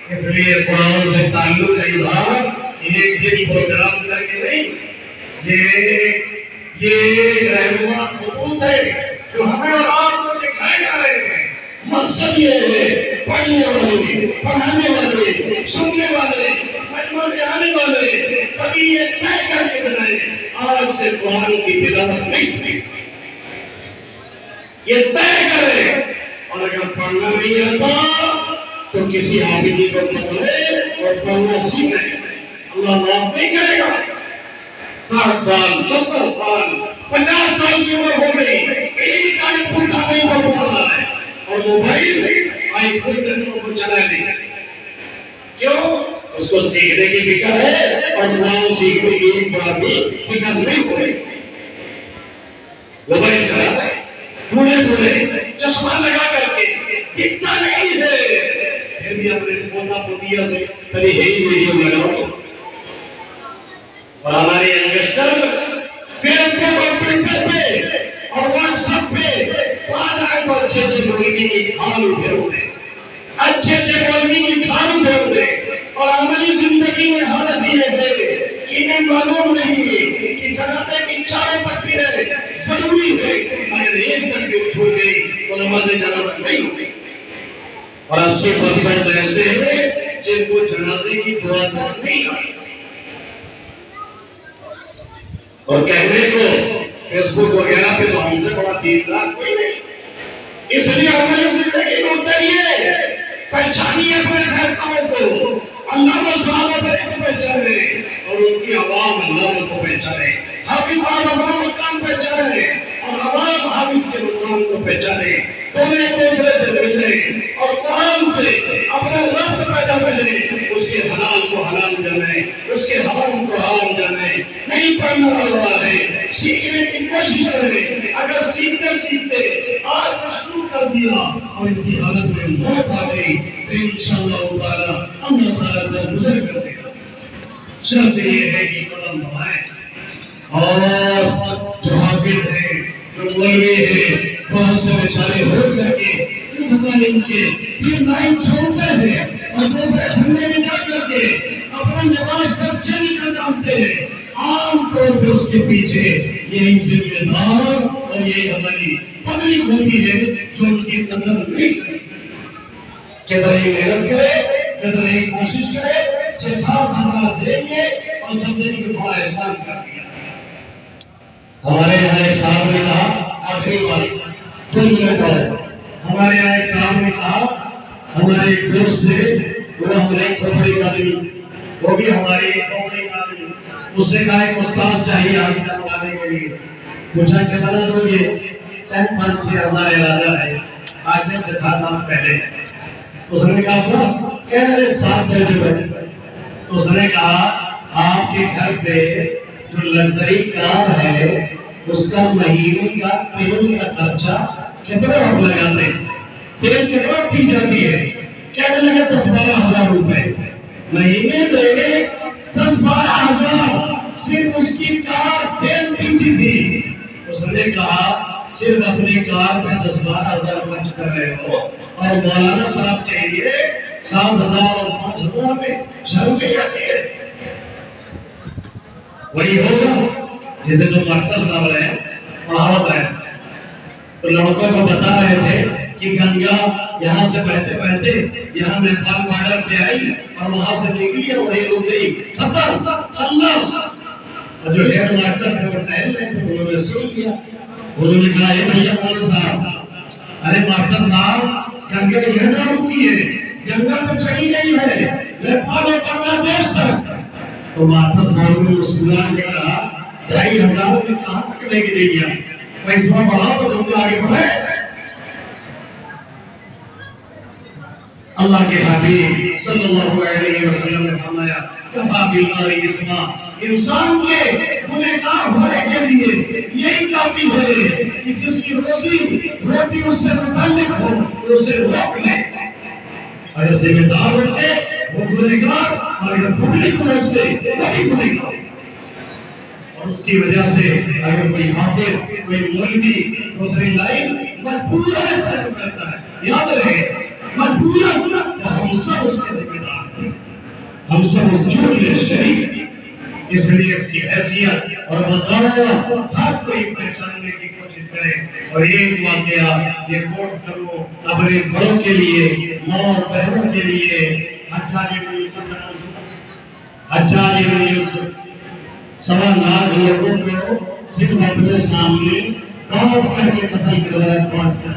اس لیے قرآن سے تعلق کا اظہار ایک دن پروگرام کر کے نہیں. یہ رہنما خطوط ہے جو ہمیں اور آپ کو دکھائے جا رہے ہیں. مقصد یہ ہے پڑھنے والے پڑھانے والے سننے والے مجمع میں آنے والے سبھی یہ طے کر کے بنائے آج سے قرآن کی تلاوت نہیں تھی. یہ طے کرے اور اگر پڑھنا نہیں آتا تو کسی عابدی کو پکڑے اور پڑھنا سیکھے. اللہ معاف نہیں کرے گا. 60 سال 70 سال 50 سال کی عمر ہو گئی ایک آیت پڑھنا نہیں پڑھ رہا ہے اور موبائل آئی فون کو چلا نہیں. کیوں؟ اس کو سیکھنے کی فکر ہے اور قرآن سیکھنے کی ایک بار بھی فکر نہیں ہو رہی. موبائل چلا رہے پورے چشمہ لگا کر کے دکھتا نہیں ہے پھر بھی اپنے پوتا پوتیا سے کبھی یہی ویڈیو لگاؤ. اور ہمارے انویسٹر فیس بک اور ٹویٹر پہ اور واٹس ایپ پہ اچھے اچھے مولوی کی کھال اٹھے ہوئے اچھے اچھے مولوی کی کھال اٹھے ہوئے اور عملی زندگی میں حالت دیے تھے کہ انہیں معلوم نہیں کہ جنازے کی چائے پتی رہے ضروری ہے. اگر ایک تکبیر چھوٹ گئی تو نماز جنازہ نہیں ہوگی. اور 80% ایسے ہیں جن کو جنازے کی دعا تک نہیں آئی. اور کہنے کو فیس بک وغیرہ پہ تو ہم سے بڑا دیندار کوئی نہیں. اس لیے ہماری زندگی میں اتریے پہچانیے اپنے خیرتاؤں کو. اللہ و صحابہ کو پہچانے اور ان کی عوام اللہ کو پہچانے. حافظ صاحب اپنا مقام پہچانے اور عوام حافظ کے مقام کو پہچانے. دونوں ایک دوسرے سے ملے اور قرآن سے اپنا ربط پیدا کرے. اس کے حلال کو حلال جانے اس کے حرام کو حرام جانے. نہیں پڑھنے والا ہے سیکھنے کی کوشش کرے. اگر سیکھتے سیکھتے آج سے شروع کر دیا اور اسی حالت میں موت آ گئی تو انشاءاللہ تعالی اللہ تعالی کو گزر کر دے گا. شرط یہ ہے کہ قدم بڑھائیں اور جو حافظ ہے جو مولوی ہے بہت سے بیچارے ہو کر کے اس تعلیم کے پھر لائن چھوڑتے ہیں اور دوسرے دھندے میں جا کر کے اپنا لباس پر اچھے نکل جاتے ہیں. عام طور پہ اس کے پیچھے یہی ذمہ دار اور یہی ہماری پبلک ہوتی ہے جو ان کی قدر نہیں کرتی. کدھر ہی محنت کرے کدھر ہی کوشش کرے 6-7 ہزار دیں گے اور سمجھے کہ بڑا احسان کر دیا. ہمارے یہاں ایک صاحب نے کہا آخری بات 2 منٹ اور ہمارے یہاں ایک صاحب نے کہا ہمارے ایک دوست سے وہ ہمارے کھوپڑی کا دن وہ بھی ہماری کھوپڑی کا دن اس سے کہا ایک استاد چاہیے آگے کروانے کے لیے. پوچھا کتنا دو گے 5,000 ارادہ ہے آج سے 7 سال پہلے. اس نے کہا بس کہہ رہے 7 دے دو. اس نے کہا آپ کے گھر پہ جو لگژری کار ہے اس کا مہینے کا تیل کا خرچہ کتنا آپ لگاتے ہیں؟ تیل کتنا پی جاتی ہے؟ کہنے لگے 10-12 ہزار روپے مہینے میں 10-12 ہزار صرف اس کی کار تیل پیتی تھی. اس نے کہا صرف اپنی کار میں 10-12 ہزار خرچ کر رہے ہو اور مولانا صاحب چاہیے 7,000 اور 5,000 میں شروع کی جاتی ہے. وہی ہوگا جسے جو ڈاکٹر صاحب رہے پڑھاوت رہے تو لڑکوں کو بتا رہے تھے کہ گنگا یہاں سے بہتے بہتے یہاں نیپال بارڈر پہ آئی اور وہاں سے نکلی اور وہی رک گئی ختم خلاص. اور جو ہیڈ ماسٹر تھے وہ ٹہل رہے تھے انہوں نے سن لیا. انہوں نے کہا یہ بھیا کون صاحب ارے ماسٹر صاحب گنگا یہ نہ رکی ہے گنگا تو چلی گئی ہے نیپال اور بنگلہ دیش تک. تو ماسٹر صاحب نے مسکرا کے کہا 2,500 میں کہاں تک لے کے دے گیا پیسہ بڑھا تو تم آگے بڑھے. اللہ کے حبیب صلی اللہ علیہ وسلم نے فرمایا کفا بالمرء اثما انسان کے گنہگار ہونے کے لیے یہی کافی ہے کہ جس کی روٹی اس سے متعلق ہو اسے روک لے. اگر ذمہ دار ہوتے وہ گنہگار اور اگر پبلک پہنچتے وہی گنہگار. اور اس کی وجہ سے اگر کوئی حافظ کوئی مولوی دوسری لائن مجبورا کرتا ہے، یاد رہے مجبورا، تو ہم سب اس کے ذمہ دار ہیں، ہم سب اس جرم میں شریک ہیں۔ اس لیے اس کی حیثیت اور بطور ہر کوئی پہچاننے کی کوشش کرے۔ اور ایک واقعہ یہ کوٹ کرو اپنے بڑوں کے لیے، ماں اور بہنوں کے لیے، حجاج بن یوسف 1.25 لاکھ لوگوں کو صرف اپنے سامنے کام کر کے قتل کروایا پانچ کر،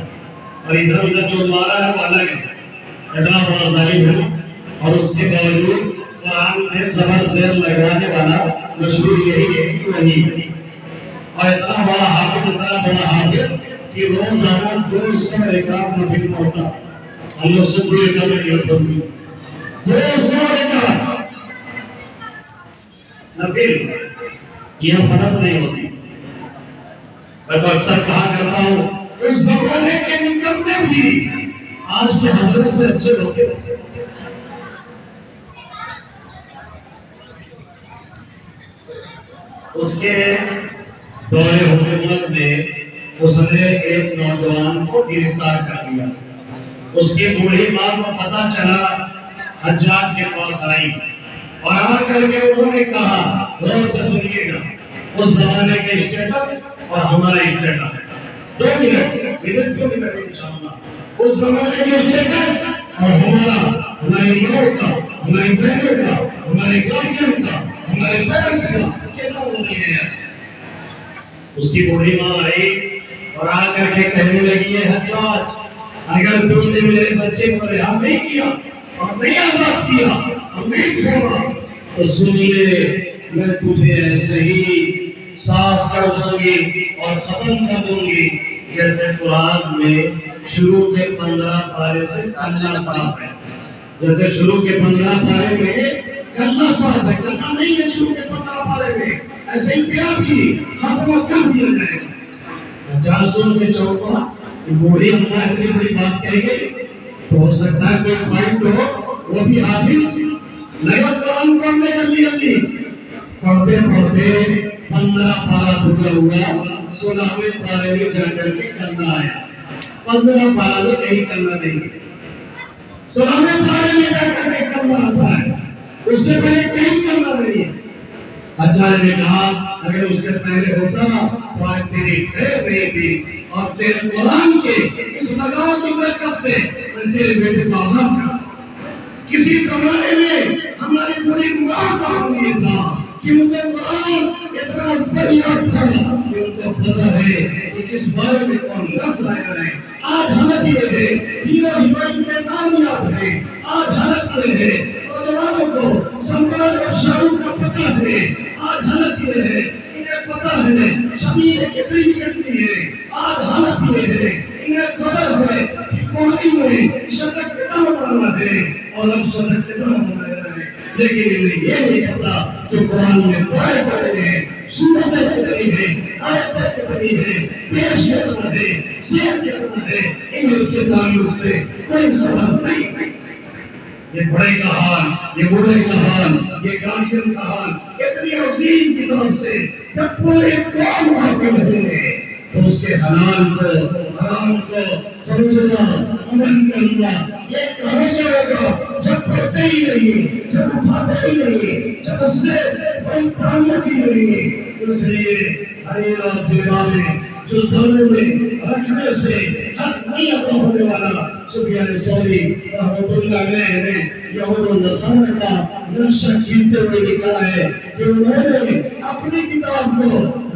اور ادھر ادھر جو مارا ہے وہ الگ ہے، اتنا بڑا ظالم ہے۔ اور اس کے باوجود قرآن میں زبر زیر لگانے والا مشہور یہی ہے کہ وہی ہے، اور اتنا بڑا حافظ کہ روزانہ 200 رکعت نفل پڑھتا۔ ہم لوگ سے 2 رکعت نہیں پڑھتے، 200 رکعت نفل، یہ فرق نہیں ہوتی۔ میں اکثر کہا کرتا ہوں اس زمانے کے نکمے بھی آج کے حضرت سے اچھے ہوتے ہیں۔ اس کے دور حکومت میں اس نے ایک نوجوان کو گرفتار کر لیا۔ اس کی بوڑھی ماں کو پتا چلا، حجاج کے پاس آئی اور آ کر کے انہوں نے کہا، غور سے سنیے گا، اس زمانے کے اسٹیٹس اور ہمارا اسٹیٹس 2 منٹ انشاءاللہ، اس زمانے کے اسٹیٹس اور ہماری لوگ کا، ہماری بہنوں کا، ہمارے گارڈین کا، ہمارے پیرنٹس کا کتنا نہیں ہے۔ اس کی بوڑھی ماں آئی اور آ کر کے کہنے لگی ہے، حجاج اگر تم نے میرے بچے کو رہا نہیں کیا اور نہیں آزاد کیا اور نہیں چھوڑا تو سن لے، میں تجھے ایسے ہی صاف کر دوں گی اور ختم کر دوں گی جیسے قرآن میں شروع کے 15 پارے سے کلمہ صاف ہے، جیسے شروع کے 15 پارے میں کلمہ صاف ہے، کلمہ نہیں ہے شروع کے 15 پارے میں، ایسے ہی تیرا بھی ختم کر دیا جائے گا۔ جاسون کے چوکا بوڑھی اماں اتنی بڑی بات کہے گی تو ہو سکتا ہے کوئی پوائنٹ ہو، وہ بھی حافظ لگا قرآن پڑھنے جلدی پڑھتے پڑھتے 15 پارہ گزر ہوا، 16ویں پارے میں جا کر کے کلمہ آیا۔ 15 پارہ میں کہیں کلمہ نہیں، 16ویں پارے میں جا کر کے کلمہ آتا ہے، اس سے پہلے کہیں کلمہ نہیں ہے۔ حجاج نے کہا اگر اس سے پہلے ہوتا تو آج تیری خیر نہیں تھی، اور تیرے قرآن کے اس لگاؤ کی برکت سے میں تیرے بیٹے کو آزاد کرتا۔ کسی زمانے میں ہماری بڑی ماں کا حال یہ تھا کہ مجھے قرآن اتنا بڑھیا تھا کہ ان کو پتہ ہے کہ کس بارے میں کون لفظ آیا ہے۔ آج حالت یہ ہے، ہیرو ہیروئن کے نام یاد ہے، آج حالت یہ ہے نوجوانوں کو سلمان اور شاہ رخ کا پتہ ہے، آج حالت یہ ہے انہیں پتہ ہے شبیر کتنی کتنی ہے، آج حالت یہ ہے انہیں خبر ہے کہ کوہلی میں شتک کتنا بنانا ہے اور اب شتک کتنا بنانا ہے، لیکن انہیں یہ نہیں پتا کہ قرآن میں دعائیں پڑھے ہیں، سورتیں کتنی ہیں، آیتیں کتنی ہیں، پیش کتنا ہے، شعر کتنا ہے، انہیں اس کے تعلق سے کوئی خبر نہیں۔ یہ بڑے کا حال، یہ بوڑھے کا حال، یہ گارڈین کا حال اتنی عظیم کتاب سے جب پورے قوم واقف ہوئے تو اس کے حلال کو حرام کو سمجھنا، عمل کرنا، یہ کہاں سے ہوگا جب پڑھتے ہی نہیں، جب اٹھاتے ہی نہیں، جب اس سے کوئی تعلق ہی نہیں۔ اس لیے ہری رات جلوہ میں جس دورے میں رکھنے سے حق نہیں ادا ہونے والا، سفیان ثوری رحمۃ اللہ علیہ نے یہود و نصارہ کا نقشہ کھینچتے ہوئے لکھا ہے کہ انہوں نے اپنی کتاب کو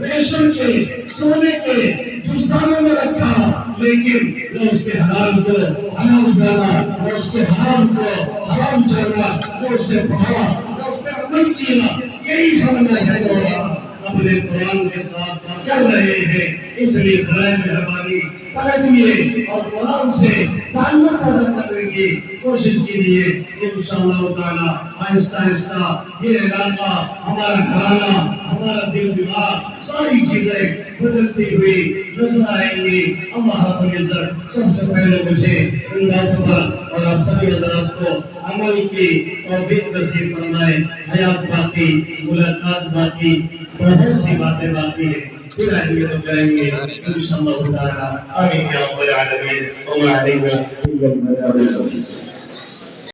ریشم کے، سونے کے جزدانوں میں رکھا، لیکن وہ اس کے حلال کو حلال جانا، وہ اس کے حرام کو حرام جانا، وہ اس سے پڑھا، وہ اس پہ عمل کیا۔ یہی ہم نے اپنے قرآن کے ساتھ کر رہے ہیں۔ اس لیے برائے مہربانی پلٹیے اور قرآن سے تعلق پیدا کرنے کی کوشش کیجیے انشاءاللہ تعالی آہستہ آہستہ یہ علاقہ ہمارا گھرانہ ہمارا دل دماغ ساری چیزیں بدلتی ہوئی نظر آئیں گی اللہ رب العزت سب سے پہلے مجھے ان باتوں پر اور آپ سبھی حضرات کو عمل کی توفیق نصیب فرمائے حیات باقی ملاقات باقی بہت سی باتیں باقی ہیں پھر آئیں گے ہو جائیں گے انشاءاللہ تعالی آمین یا رب العالمین وما علینا الا البلاغ المبین